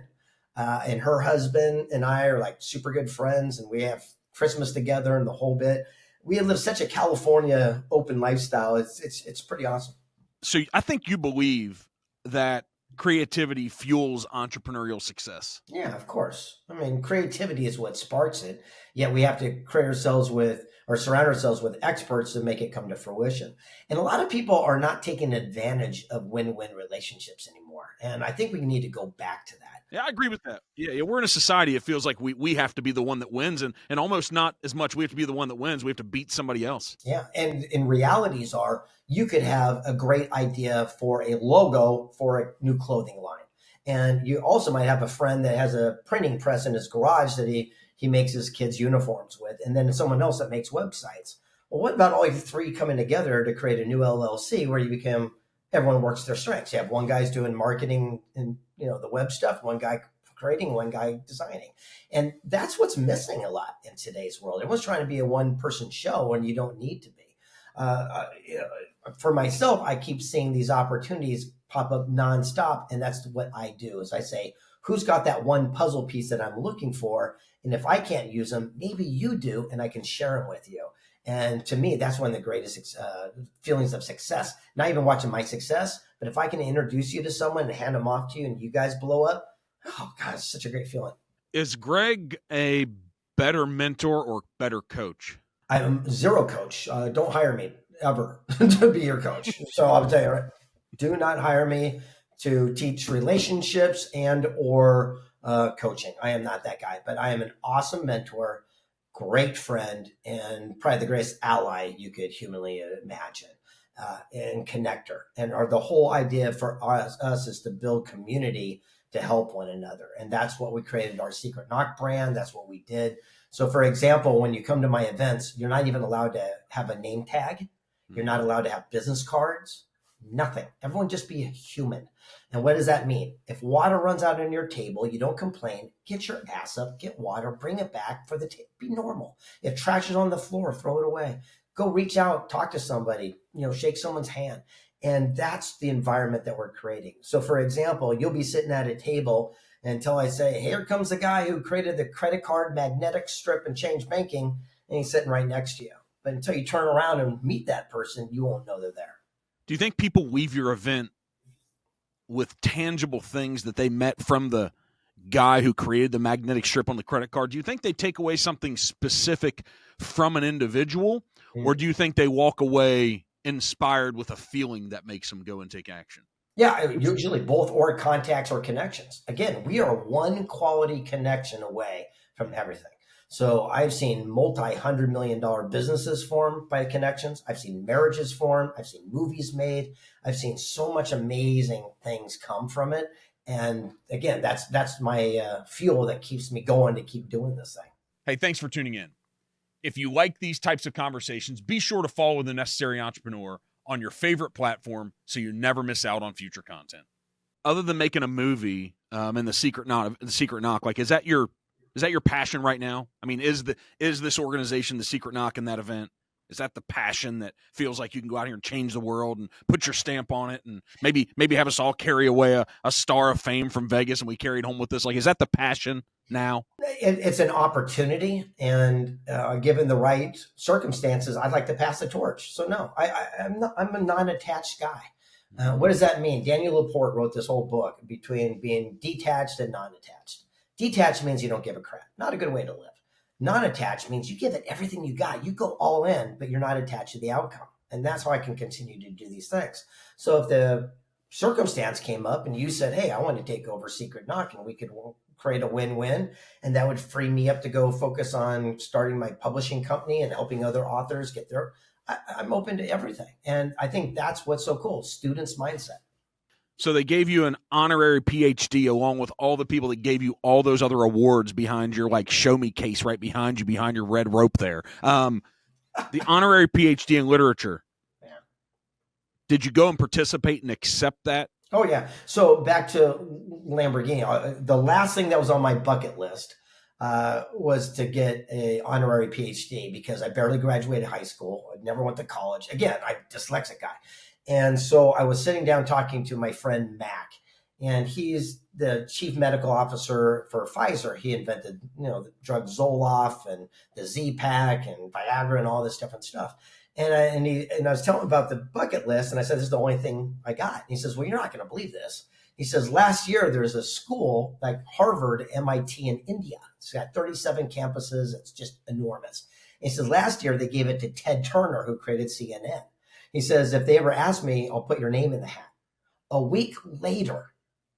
And her husband and I are like super good friends, and we have Christmas together and the whole bit. We live such a California open lifestyle. It's pretty awesome. So I think you believe that creativity fuels entrepreneurial success. Yeah, of course. I mean, creativity is what sparks it. Yet we have to create ourselves with, or surround ourselves with experts to make it come to fruition. And a lot of people are not taking advantage of win-win relationships anymore. And I think we need to go back to that. Yeah, I agree with that. Yeah, we're in a society, it feels like we have to be the one that wins, and almost not as much we have to be the one that wins. We have to beat somebody else. Yeah, and in realities are, you could have a great idea for a logo for a new clothing line. And you also might have a friend that has a printing press in his garage that he makes his kids' uniforms with, and then someone else that makes websites. Well, what about all you three coming together to create a new LLC where you become, everyone works their strengths? You have one guy's doing marketing and the web stuff, one guy creating, one guy designing. And that's what's missing a lot in today's world. Everyone's trying to be a one-person show when you don't need to be. For myself, I keep seeing these opportunities pop up nonstop, and that's what I do. Is I say, who's got that one puzzle piece that I'm looking for? And if I can't use them, maybe you do, and I can share them with you. And to me, that's one of the greatest feelings of success. Not even watching my success, but if I can introduce you to someone and hand them off to you and you guys blow up, oh God, it's such a great feeling. Is Greg a better mentor or better coach? I'm zero coach. Don't hire me ever to be your coach. So I'll tell you, right? Do not hire me to teach relationships and or coaching. I am not that guy, but I am an awesome mentor, great friend, and probably the greatest ally you could humanly imagine, and connector. And the whole idea for us is to build community to help one another. And that's what we created our Secret Knock brand. That's what we did. So for example, when you come to my events, you're not even allowed to have a name tag. You're not allowed to have business cards, nothing. Everyone just be a human. And what does that mean? If water runs out on your table, you don't complain, get your ass up, get water, bring it back for the table, be normal. If trash is on the floor, throw it away. Go reach out, talk to somebody, shake someone's hand. And that's the environment that we're creating. So for example, you'll be sitting at a table until I say, here comes the guy who created the credit card magnetic strip and change banking, and he's sitting right next to you. But until you turn around and meet that person, you won't know they're there. Do you think people leave your event with tangible things that they met from the guy who created the magnetic strip on the credit card? Do you think they take away something specific from an individual, or do you think they walk away inspired with a feeling that makes them go and take action? Yeah, usually both, or contacts or connections. Again, we are one quality connection away from everything. So I've seen multi-$100 million businesses formed by connections. I've seen marriages formed. I've seen movies made. I've seen so much amazing things come from it. And again, that's my fuel that keeps me going to keep doing this thing. Hey, thanks for tuning in. If you like these types of conversations, be sure to follow The Necessary Entrepreneur on your favorite platform so you never miss out on future content. Other than making a movie and the Secret Knock, like, is that Is that your passion right now? I mean, is this organization, the Secret Knock, in that event? Is that the passion that feels like you can go out here and change the world and put your stamp on it, and maybe have us all carry away a star of fame from Vegas and we carry it home with us? Like, is that the passion now? It's an opportunity, and given the right circumstances, I'd like to pass the torch. So no, I'm a non-attached guy. What does that mean? Daniel Laporte wrote this whole book between being detached and non-attached. Detached means you don't give a crap. Not a good way to live. Non-attached means you give it everything you got. You go all in, but you're not attached to the outcome. And that's how I can continue to do these things. So if the circumstance came up and you said, hey, I want to take over Secret Knock, and we could create a win-win, and that would free me up to go focus on starting my publishing company and helping other authors get there, I'm open to everything. And I think that's what's so cool, students' mindset. So they gave you an honorary PhD along with all the people that gave you all those other awards behind your like show me case right behind you, behind your red rope there. The honorary PhD in literature. Yeah. Did you go and participate and accept that? Oh, yeah. So back to Lamborghini. The last thing that was on my bucket list was to get an honorary PhD because I barely graduated high school. I never went to college. Again, I'm a dyslexic guy. And so I was sitting down talking to my friend Mac, and he's the chief medical officer for Pfizer. He invented, the drug Zoloft and the Z-Pak and Viagra and all this different stuff. And I was telling him about the bucket list, and I said, this is the only thing I got. And he says, well, you're not going to believe this. He says, last year, there's a school like Harvard, MIT in India. It's got 37 campuses. It's just enormous. And he says, last year, they gave it to Ted Turner, who created CNN. He says, if they ever ask me, I'll put your name in the hat. A week later,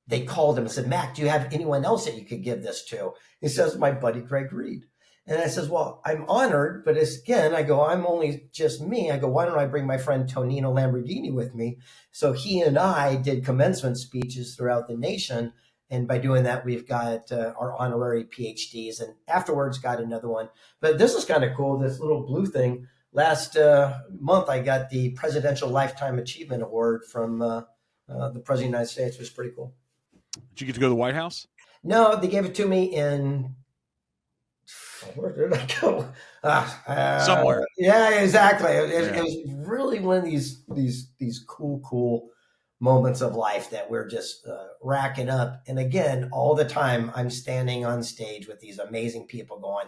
they called him and said, Mac, do you have anyone else that you could give this to? He says, my buddy, Reid. And I says, well, I'm honored, but again, I go, I'm only just me. I go, why don't I bring my friend Tonino Lamborghini with me? So he and I did commencement speeches throughout the nation. And by doing that, we've got our honorary PhDs, and afterwards got another one. But this is kind of cool, this little blue thing. Last month, I got the Presidential Lifetime Achievement Award from the President of the United States. It was pretty cool. Did you get to go to the White House? No, they gave it to me in, where did I go? Somewhere. Yeah, exactly. It was really one of these cool moments of life that we're just racking up. And again, all the time, I'm standing on stage with these amazing people going,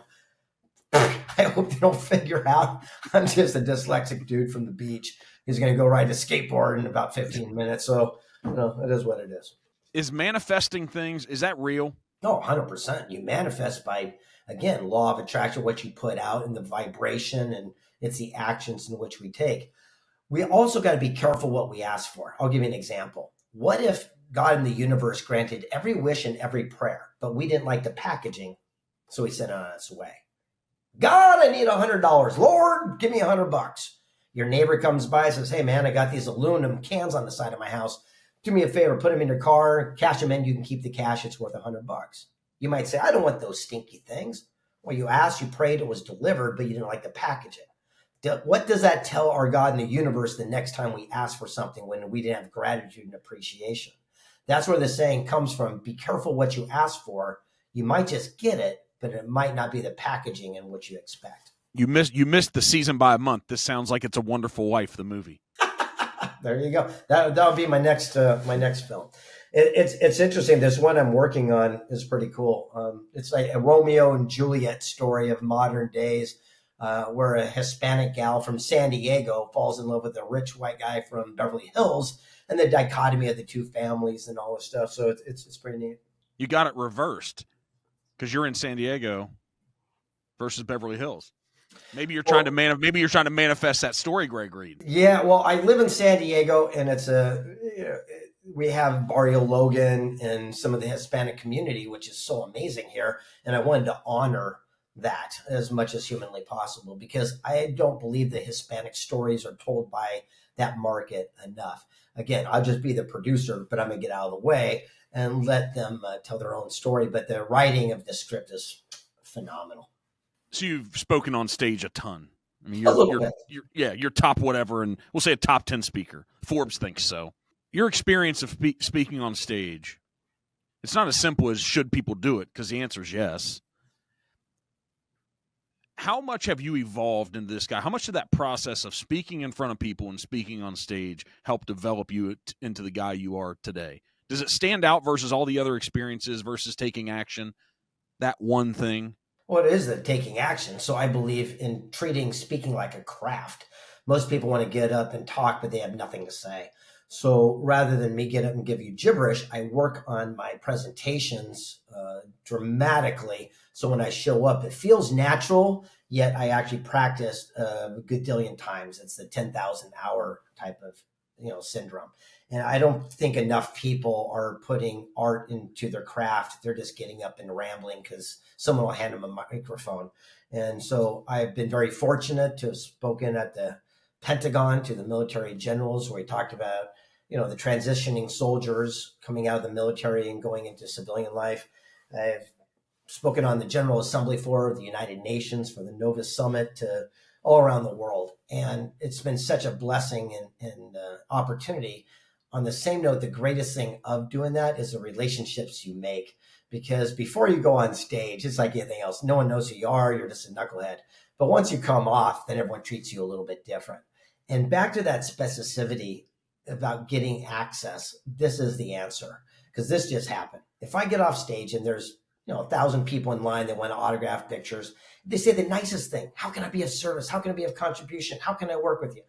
I hope they don't figure out I'm just a dyslexic dude from the beach who's going to go ride a skateboard in about 15 minutes. So, it is what it is. Is manifesting things, is that real? No, 100%. You manifest by, again, law of attraction, what you put out and the vibration, and it's the actions in which we take. We also got to be careful what we ask for. I'll give you an example. What if God in the universe granted every wish and every prayer, but we didn't like the packaging, so he sent it on its way? God, I need $100. Lord, give me $100. Your neighbor comes by and says, hey, man, I got these aluminum cans on the side of my house. Do me a favor, put them in your car, cash them in. You can keep the cash. It's worth $100. You might say, I don't want those stinky things. Well, you asked, you prayed, it was delivered, but you didn't like the packaging. What does that tell our God in the universe the next time we ask for something when we didn't have gratitude and appreciation? That's where the saying comes from. Be careful what you ask for. You might just get it, but it might not be the packaging in which you expect. You missed the season by a month. This sounds like It's a Wonderful Life, the movie. There you go. That'll be my next film. It's interesting. This one I'm working on is pretty cool. It's like a Romeo and Juliet story of modern days, where a Hispanic gal from San Diego falls in love with a rich white guy from Beverly Hills, and the dichotomy of the two families and all this stuff. So it's pretty neat. You got it reversed because you're in San Diego versus Beverly Hills. Maybe you're trying to manifest that story, Reid. Yeah, well, I live in San Diego, and we have Barrio Logan and some of the Hispanic community, which is so amazing here, and I wanted to honor that as much as humanly possible because I don't believe the Hispanic stories are told by that market enough. Again, I'll just be the producer, but I'm going to get out of the way and let them tell their own story. But the writing of the script is phenomenal. So you've spoken on stage a ton. I mean, you're top whatever, and we'll say a top 10 speaker. Forbes thinks so. Your experience of speaking on stage, it's not as simple as should people do it, because the answer is yes. how much have you evolved into this guy? How much did that process of speaking in front of people and speaking on stage help develop you into the guy you are today? Does it stand out versus all the other experiences versus taking action? That one thing? Well, it is the taking action. So I believe in treating speaking like a craft. Most people want to get up and talk, but they have nothing to say. So rather than me get up and give you gibberish, I work on my presentations dramatically. So when I show up, it feels natural, yet I actually practiced a gadillion times. It's the 10,000 hour type of syndrome. And I don't think enough people are putting art into their craft. They're just getting up and rambling because someone will hand them a microphone. And so I've been very fortunate to have spoken at the Pentagon to the military generals, where we talked about, the transitioning soldiers coming out of the military and going into civilian life. I've spoken on the General Assembly floor of the United Nations for the Novus Summit to all around the world. And it's been such a blessing and opportunity. On the same note, the greatest thing of doing that is the relationships you make. Because before you go on stage, it's like anything else. No one knows who you are. You're just a knucklehead. But once you come off, then everyone treats you a little bit different. And back to that specificity about getting access, this is the answer. Because this just happened. If I get off stage and there's 1,000 people in line that want to autograph pictures, they say the nicest thing: how can I be of service? How can I be of contribution? How can I work with you?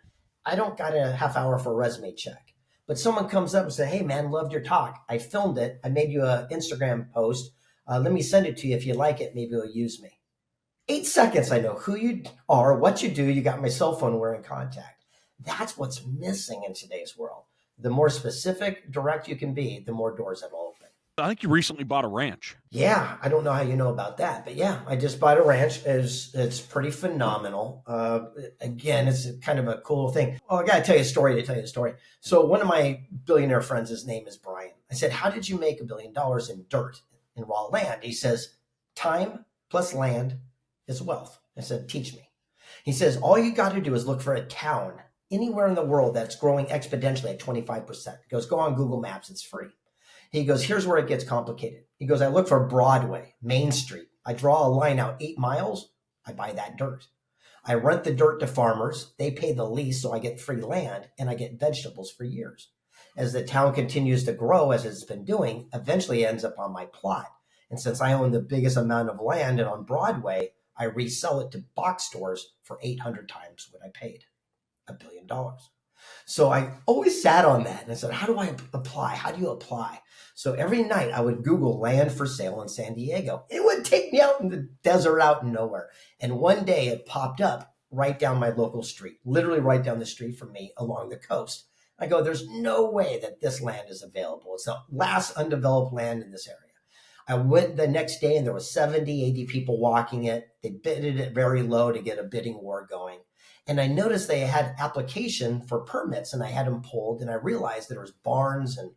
I don't got a half hour for a resume check. But someone comes up and says, hey, man, loved your talk. I filmed it. I made you an Instagram post. Let me send it to you. If you like it, maybe you'll use me. 8 seconds, I know who you are, what you do. You got my cell phone. We're in contact. That's what's missing in today's world. The more specific, direct you can be, the more doors that'll open. I think you recently bought a ranch. Yeah, I don't know how you know about that, but yeah, I just bought a ranch. It's pretty phenomenal. Again, it's kind of a cool thing. Oh, I got to tell you a story. So one of my billionaire friends, his name is Brian. I said, how did you make $1 billion in dirt, in raw land? He says, time plus land is wealth. I said, teach me. He says, all you got to do is look for a town anywhere in the world that's growing exponentially at 25%. He goes, go on Google Maps. It's free. He goes, here's where it gets complicated. He goes, I look for Broadway, Main Street. I draw a line out 8 miles. I buy that dirt. I rent the dirt to farmers. They pay the lease, so I get free land, and I get vegetables for years. As the town continues to grow, as it's been doing, eventually it ends up on my plot. And since I own the biggest amount of land and on Broadway, I resell it to box stores for 800 times what I paid, $1 billion. So I always sat on that and I said, how do I apply? How do you apply? So every night I would Google land for sale in San Diego. It would take me out in the desert, out in nowhere. And one day it popped up right down my local street, literally right down the street from me along the coast. I go, there's no way that this land is available. It's the last undeveloped land in this area. I went the next day and there was 70, 80 people walking it. They bidded it very low to get a bidding war going. And I noticed they had application for permits and I had them pulled, and I realized there was barns and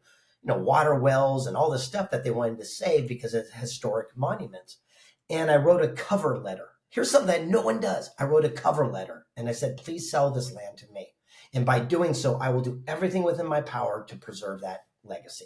water wells and all this stuff that they wanted to save because it's historic monuments. And I wrote a cover letter. Here's something that no one does. I wrote a cover letter and I said, please sell this land to me. And by doing so, I will do everything within my power to preserve that legacy.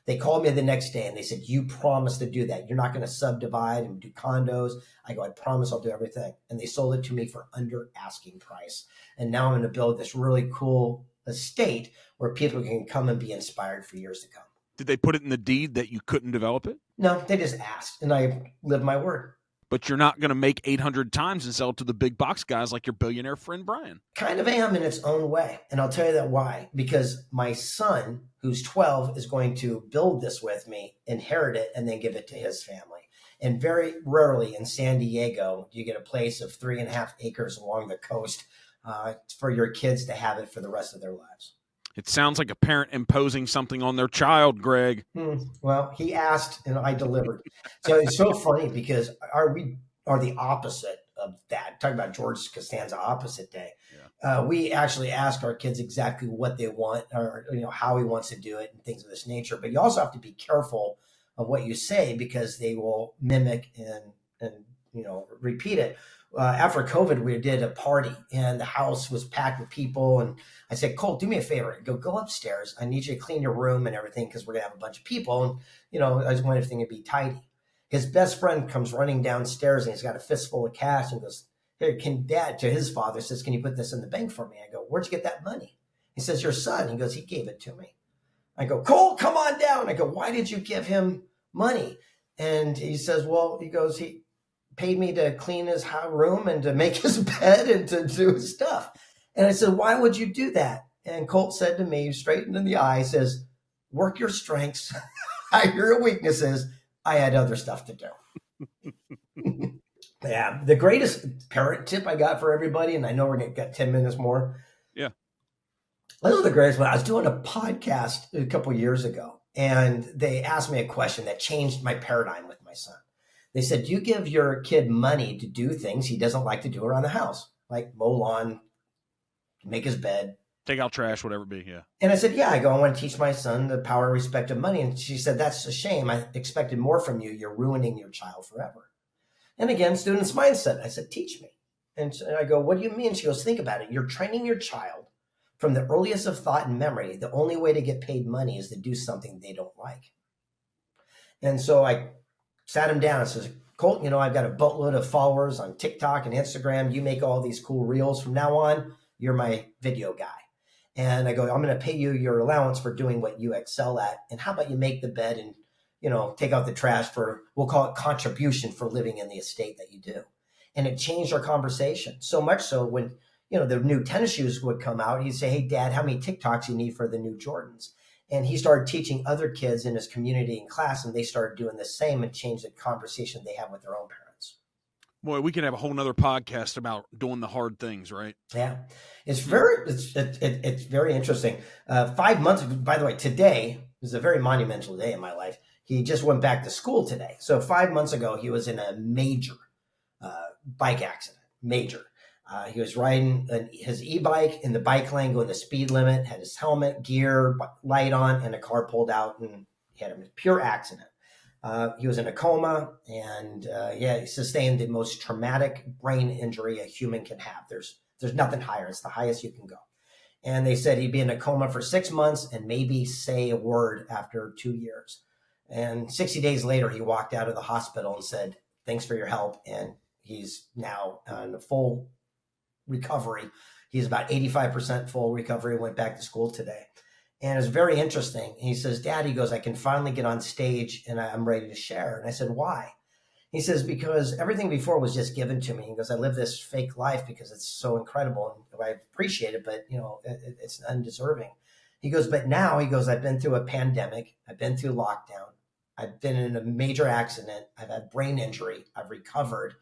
They called me the next day and they said, you promised to do that. You're not going to subdivide and do condos. I go, I promise I'll do everything. And they sold it to me for under asking price. And now I'm going to build this really cool estate where people can come and be inspired for years to come. Did they put it in the deed that you couldn't develop it? No, they just asked and I lived my word. But you're not going to make 800 times and sell it to the big box guys like your billionaire friend, Brian. Kind of am in its own way. And I'll tell you that why. Because my son, who's 12, is going to build this with me, inherit it, and then give it to his family. And very rarely in San Diego do you get a place of 3.5 acres along the coast for your kids to have it for the rest of their lives. It sounds like a parent imposing something on their child, Greg. Well, he asked and I delivered. So it's so funny because we are the opposite of that. Talking about George Costanza opposite day. Yeah. We actually ask our kids exactly what they want or how he wants to do it and things of this nature. But you also have to be careful of what you say because they will mimic and repeat it. After COVID, we did a party and the house was packed with people. And I said, Colt, do me a favor. Go upstairs. I need you to clean your room and everything because we're going to have a bunch of people. And, I just want everything to be tidy. His best friend comes running downstairs and he's got a fistful of cash and goes, Here, can dad, to his father, says, can you put this in the bank for me? I go, where'd you get that money? He says, your son. He goes, he gave it to me. I go, Colt, come on down. I go, why did you give him money? And he says, well, he goes, he paid me to clean his room and to make his bed and to do his stuff. And I said, why would you do that? And Colt said to me, straight in the eye, says, work your strengths, hide your weaknesses. I had other stuff to do. Yeah, the greatest parent tip I got for everybody, and I know we're going to get 10 minutes more. Yeah. This was the greatest one. I was doing a podcast a couple of years ago, and they asked me a question that changed my paradigm with my son. They said, do you give your kid money to do things he doesn't like to do around the house, like mow lawn, make his bed, take out trash, whatever it be? Yeah. And I said, yeah. I go, I want to teach my son the power and respect of money. And she said, that's a shame. I expected more from you. You're ruining your child forever. And again, student's mindset. I said, teach me. And I go, what do you mean? She goes, think about it. You're training your child from the earliest of thought and memory. The only way to get paid money is to do something they don't like. And so I sat him down and says, Colt, I've got a boatload of followers on TikTok and Instagram. You make all these cool reels from now on. You're my video guy. And I go, I'm going to pay you your allowance for doing what you excel at. And how about you make the bed and, take out the trash for, we'll call it contribution for living in the estate that you do. And it changed our conversation so much so when, the new tennis shoes would come out, he'd say, hey, Dad, how many TikToks you need for the new Jordans? And he started teaching other kids in his community and class, and they started doing the same and changed the conversation they have with their own parents. Boy, we can have a whole nother podcast about doing the hard things, right? Yeah, it's very interesting. 5 months, by the way, today is a very monumental day in my life. He just went back to school today. So 5 months ago, he was in a major bike accident, major. He was riding his e-bike in the bike lane, going the speed limit, had his helmet, gear, light on, and a car pulled out, and he had a pure accident. He was in a coma, and he sustained the most traumatic brain injury a human can have. There's nothing higher. It's the highest you can go. And they said he'd be in a coma for 6 months and maybe say a word after 2 years. And 60 days later, he walked out of the hospital and said, thanks for your help. And he's now in a full recovery. He's about 85% full recovery, went back to school today. And it's very interesting. He says, Dad, he goes, I can finally get on stage and I'm ready to share. And I said, why? He says, because everything before was just given to me. He goes, I live this fake life because it's so incredible. And I appreciate it, but it's undeserving. He goes, but now, he goes, I've been through a pandemic. I've been through lockdown. I've been in a major accident. I've had brain injury. I've recovered.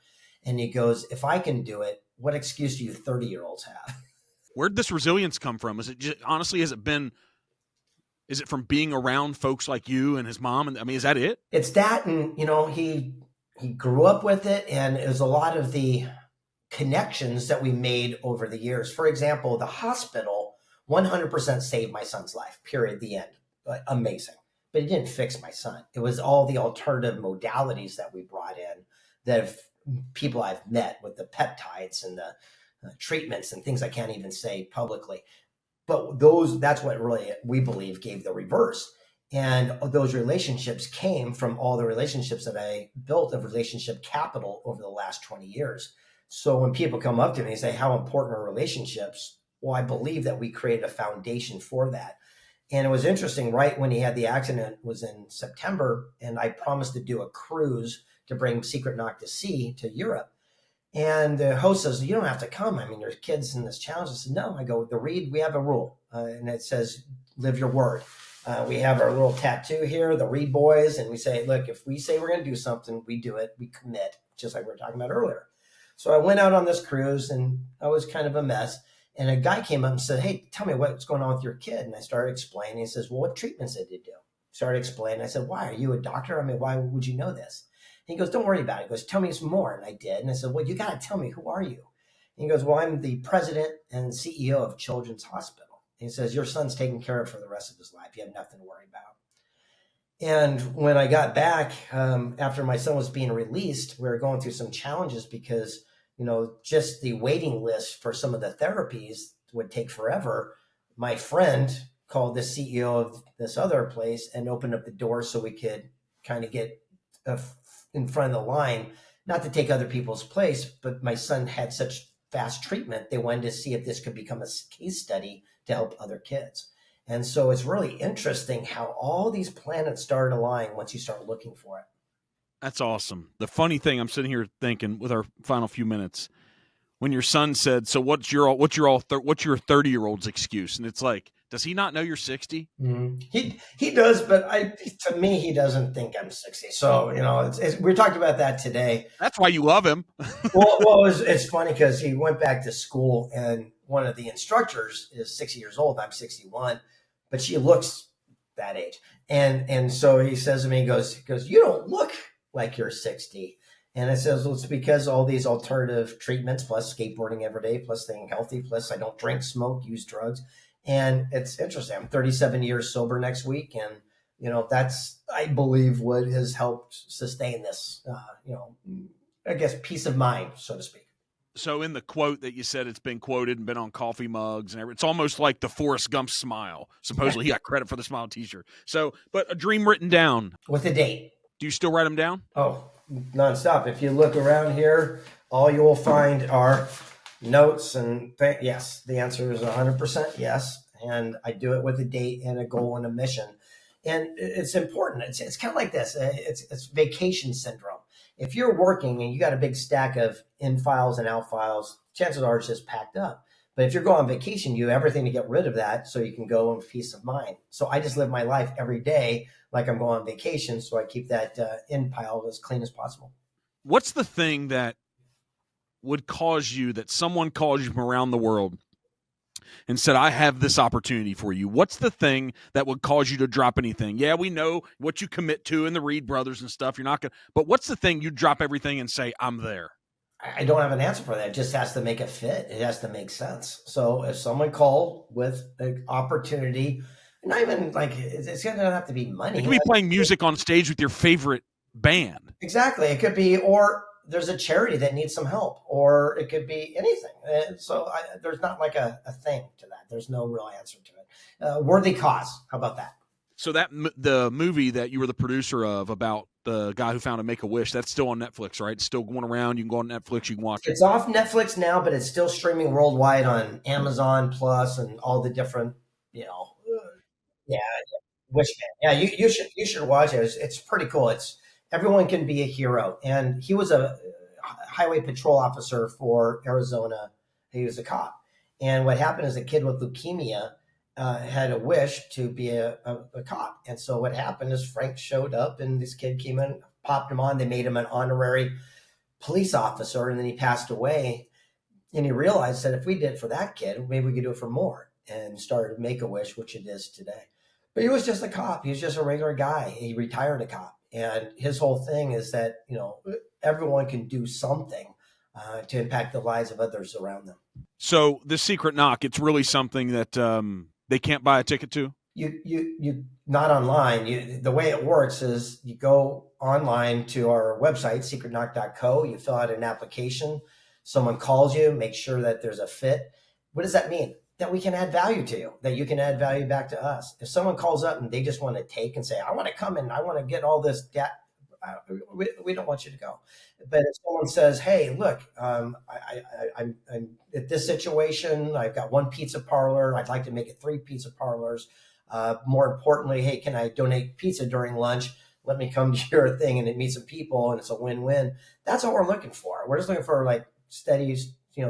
And he goes, if I can do it, what excuse do you 30-year-olds have? Where'd this resilience come from? Is it just, honestly, is it from being around folks like you and his mom? And I mean, is that it? It's that. And, he grew up with it. And it was a lot of the connections that we made over the years. For example, the hospital 100% saved my son's life, period, the end. Amazing. But it didn't fix my son. It was all the alternative modalities that we brought in that people I've met with the peptides and the treatments and things I can't even say publicly. But that's what really, we believe, gave the reverse. And those relationships came from all the relationships that I built of relationship capital over the last 20 years. So when people come up to me and say, how important are relationships? Well, I believe that we created a foundation for that. And it was interesting, right when he had the accident was in September, and I promised to do a cruise to bring Secret Knock to Sea to Europe. And the host says, you don't have to come. I mean, there's kids in this challenge. I said, no. I go, the Reid, we have a rule. And it says, live your word. We have our little tattoo here, the Reid boys. And we say, look, if we say we're going to do something, we do it. We commit, just like we were talking about earlier. So I went out on this cruise, and I was kind of a mess. And a guy came up and said, hey, tell me what's going on with your kid. And I started explaining. He says, well, what treatments did you do? Started explaining. I said, why? Are you a doctor? I mean, why would you know this? And he goes, don't worry about it. He goes, tell me some more. And I did. And I said, well, you got to tell me, who are you? And he goes, well, I'm the president and CEO of Children's Hospital. And he says, your son's taken care of for the rest of his life. You have nothing to worry about. And when I got back, after my son was being released, we were going through some challenges because just the waiting list for some of the therapies would take forever. My friend called the CEO of this other place and opened up the door so we could kind of get in front of the line. not to take other people's place, but my son had such fast treatment. They wanted to see if this could become a case study to help other kids. And so it's really interesting how all these planets start aligning once you start looking for it. That's awesome. The funny thing, I'm sitting here thinking with our final few minutes, when your son said, "So what's your 30-year-old's excuse?" And it's like, does he not know you're 60? Mm-hmm. He does, but to me he doesn't think I'm 60. So we talked about that today. That's why you love him. well, it's funny because he went back to school, and one of the instructors is 60 years old. I'm 61, but she looks that age, and so he says to me, he goes, "You don't look like you're 60." And I says, well, it's because all these alternative treatments, plus skateboarding every day, plus staying healthy, plus I don't drink, smoke, use drugs. And it's interesting. I'm 37 years sober next week. And, that's, I believe, what has helped sustain this, I guess, peace of mind, so to speak. So in the quote that you said, it's been quoted and been on coffee mugs and everything. It's almost like the Forrest Gump smile. Supposedly he got credit for the smile t-shirt. So, but a dream written down. With a date. Do you still write them down? Oh, nonstop. If you look around here, all you will find are notes and yes. The answer is 100% yes. And I do it with a date and a goal and a mission. And it's important. It's kind of like this. It's vacation syndrome. If you're working and you got a big stack of in files and out files, chances are it's just packed up. But if you're going on vacation, you have everything to get rid of that so you can go in peace of mind. So I just live my life every day like I'm going on vacation, so I keep that in pile as clean as possible. What's the thing that would cause you, that someone calls you from around the world and said, I have this opportunity for you? What's the thing that would cause you to drop anything? Yeah, we know what you commit to in the Reid brothers and stuff. You're not going to, but what's the thing you drop everything and say, I'm there? I don't have an answer for that. It just has to make a fit. It has to make sense. So if someone called with an opportunity, not even like it's going to have to be money. It could be playing music on stage with your favorite band. Exactly. It could be, or there's a charity that needs some help, or it could be anything. And so there's not like a thing to that. There's no real answer to it. Worthy cause. How about that? So the movie that you were the producer of about the guy who found a Make-A-Wish, that's still on Netflix, right? It's still going around. You can go on Netflix. You can watch it. It's off Netflix now, but it's still streaming worldwide on Amazon Plus and all the different, Wish Man. Yeah, you should watch it. It's pretty cool. It's everyone can be a hero, and he was a highway patrol officer for Arizona. He was a cop, and what happened is a kid with leukemia had a wish to be a cop. And so what happened is Frank showed up and this kid came in, popped him on. They made him an honorary police officer, and then he passed away. And he realized that if we did it for that kid, maybe we could do it for more, and started Make-A-Wish, which it is today. But he was just a cop. He was just a regular guy. He retired a cop. And his whole thing is that, everyone can do something to impact the lives of others around them. So the Secret Knock, it's really something that they can't buy a ticket to? You not online. The way it works is you go online to our website, secretknock.co. You fill out an application. Someone calls you, make sure that there's a fit. What does that mean? That we can add value to you, that you can add value back to us. If someone calls up and they just want to take and say, I want to come in, I want to get all this we don't want you to go. But if someone says, hey, look, I'm at this situation, I've got one pizza parlor, I'd like to make it 3 pizza parlors. More importantly, hey, can I donate pizza during lunch? Let me come to your thing and meet some people, and it's a win-win. That's what we're looking for. We're just looking for like steady,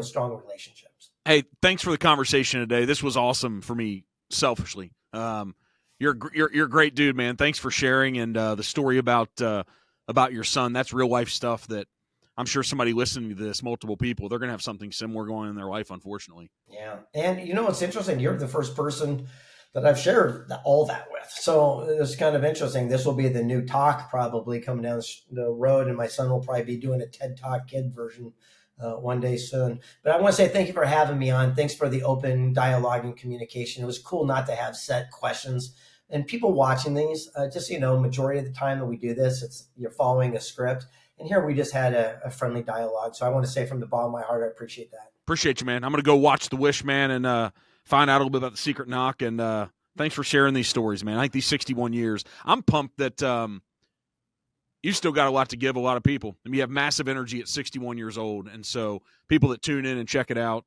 strong relationships. Hey, thanks for the conversation today. This was awesome for me, selfishly. You're a great dude, man. Thanks for sharing, and the story about your son. That's real life stuff that I'm sure somebody listening to this, multiple people, they're going to have something similar going on in their life, unfortunately. Yeah. And it's interesting. You're the first person that I've shared all that with. So it's kind of interesting. This will be the new talk probably coming down the road, and my son will probably be doing a TED Talk kid version one day soon. But I want to say thank you for having me on. Thanks for the open dialogue and communication. It was cool not to have set questions. And people watching these, just so you know, majority of the time that we do this, you're following a script. And here we just had a friendly dialogue. So I want to say from the bottom of my heart, I appreciate that. Appreciate you, man. I'm going to go watch The Wish, man, and find out a little bit about the Secret Knock. And thanks for sharing these stories, man. I think these 61 years, I'm pumped that you still got a lot to give a lot of people. I mean, you have massive energy at 61 years old. And so people that tune in and check it out,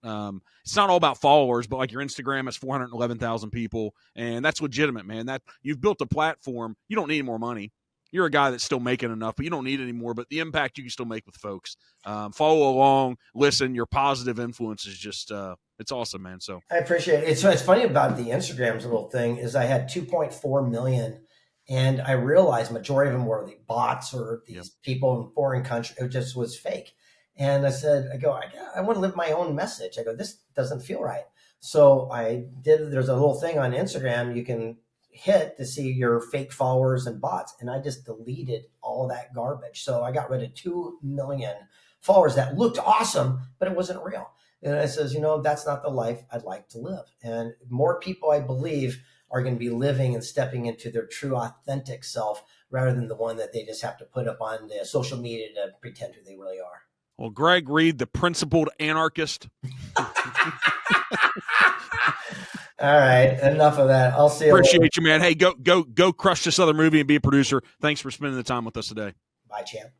it's not all about followers, but like your Instagram has 411,000 people, and that's legitimate, man. That you've built a platform. You don't need any more money. You're a guy that's still making enough, but you don't need any more. But the impact you can still make with folks, follow along, listen. Your positive influence is just, it's awesome, man. So I appreciate it. It's funny about the Instagram's little thing is I had 2.4 million, and I realized majority of them were the bots or these people in foreign countries. It just was fake. And I said, I want to live my own message. I go, this doesn't feel right. So there's a little thing on Instagram you can hit to see your fake followers and bots. And I just deleted all that garbage. So I got rid of 2 million followers that looked awesome, but it wasn't real. And I says, that's not the life I'd like to live. And more people, I believe, are going to be living and stepping into their true authentic self rather than the one that they just have to put up on the social media to pretend who they really are. Well, Greg Reid, the principled anarchist. All right, enough of that. I'll see you Appreciate later. you, man. Hey, go crush this other movie and be a producer. Thanks for spending the time with us today. Bye, champ.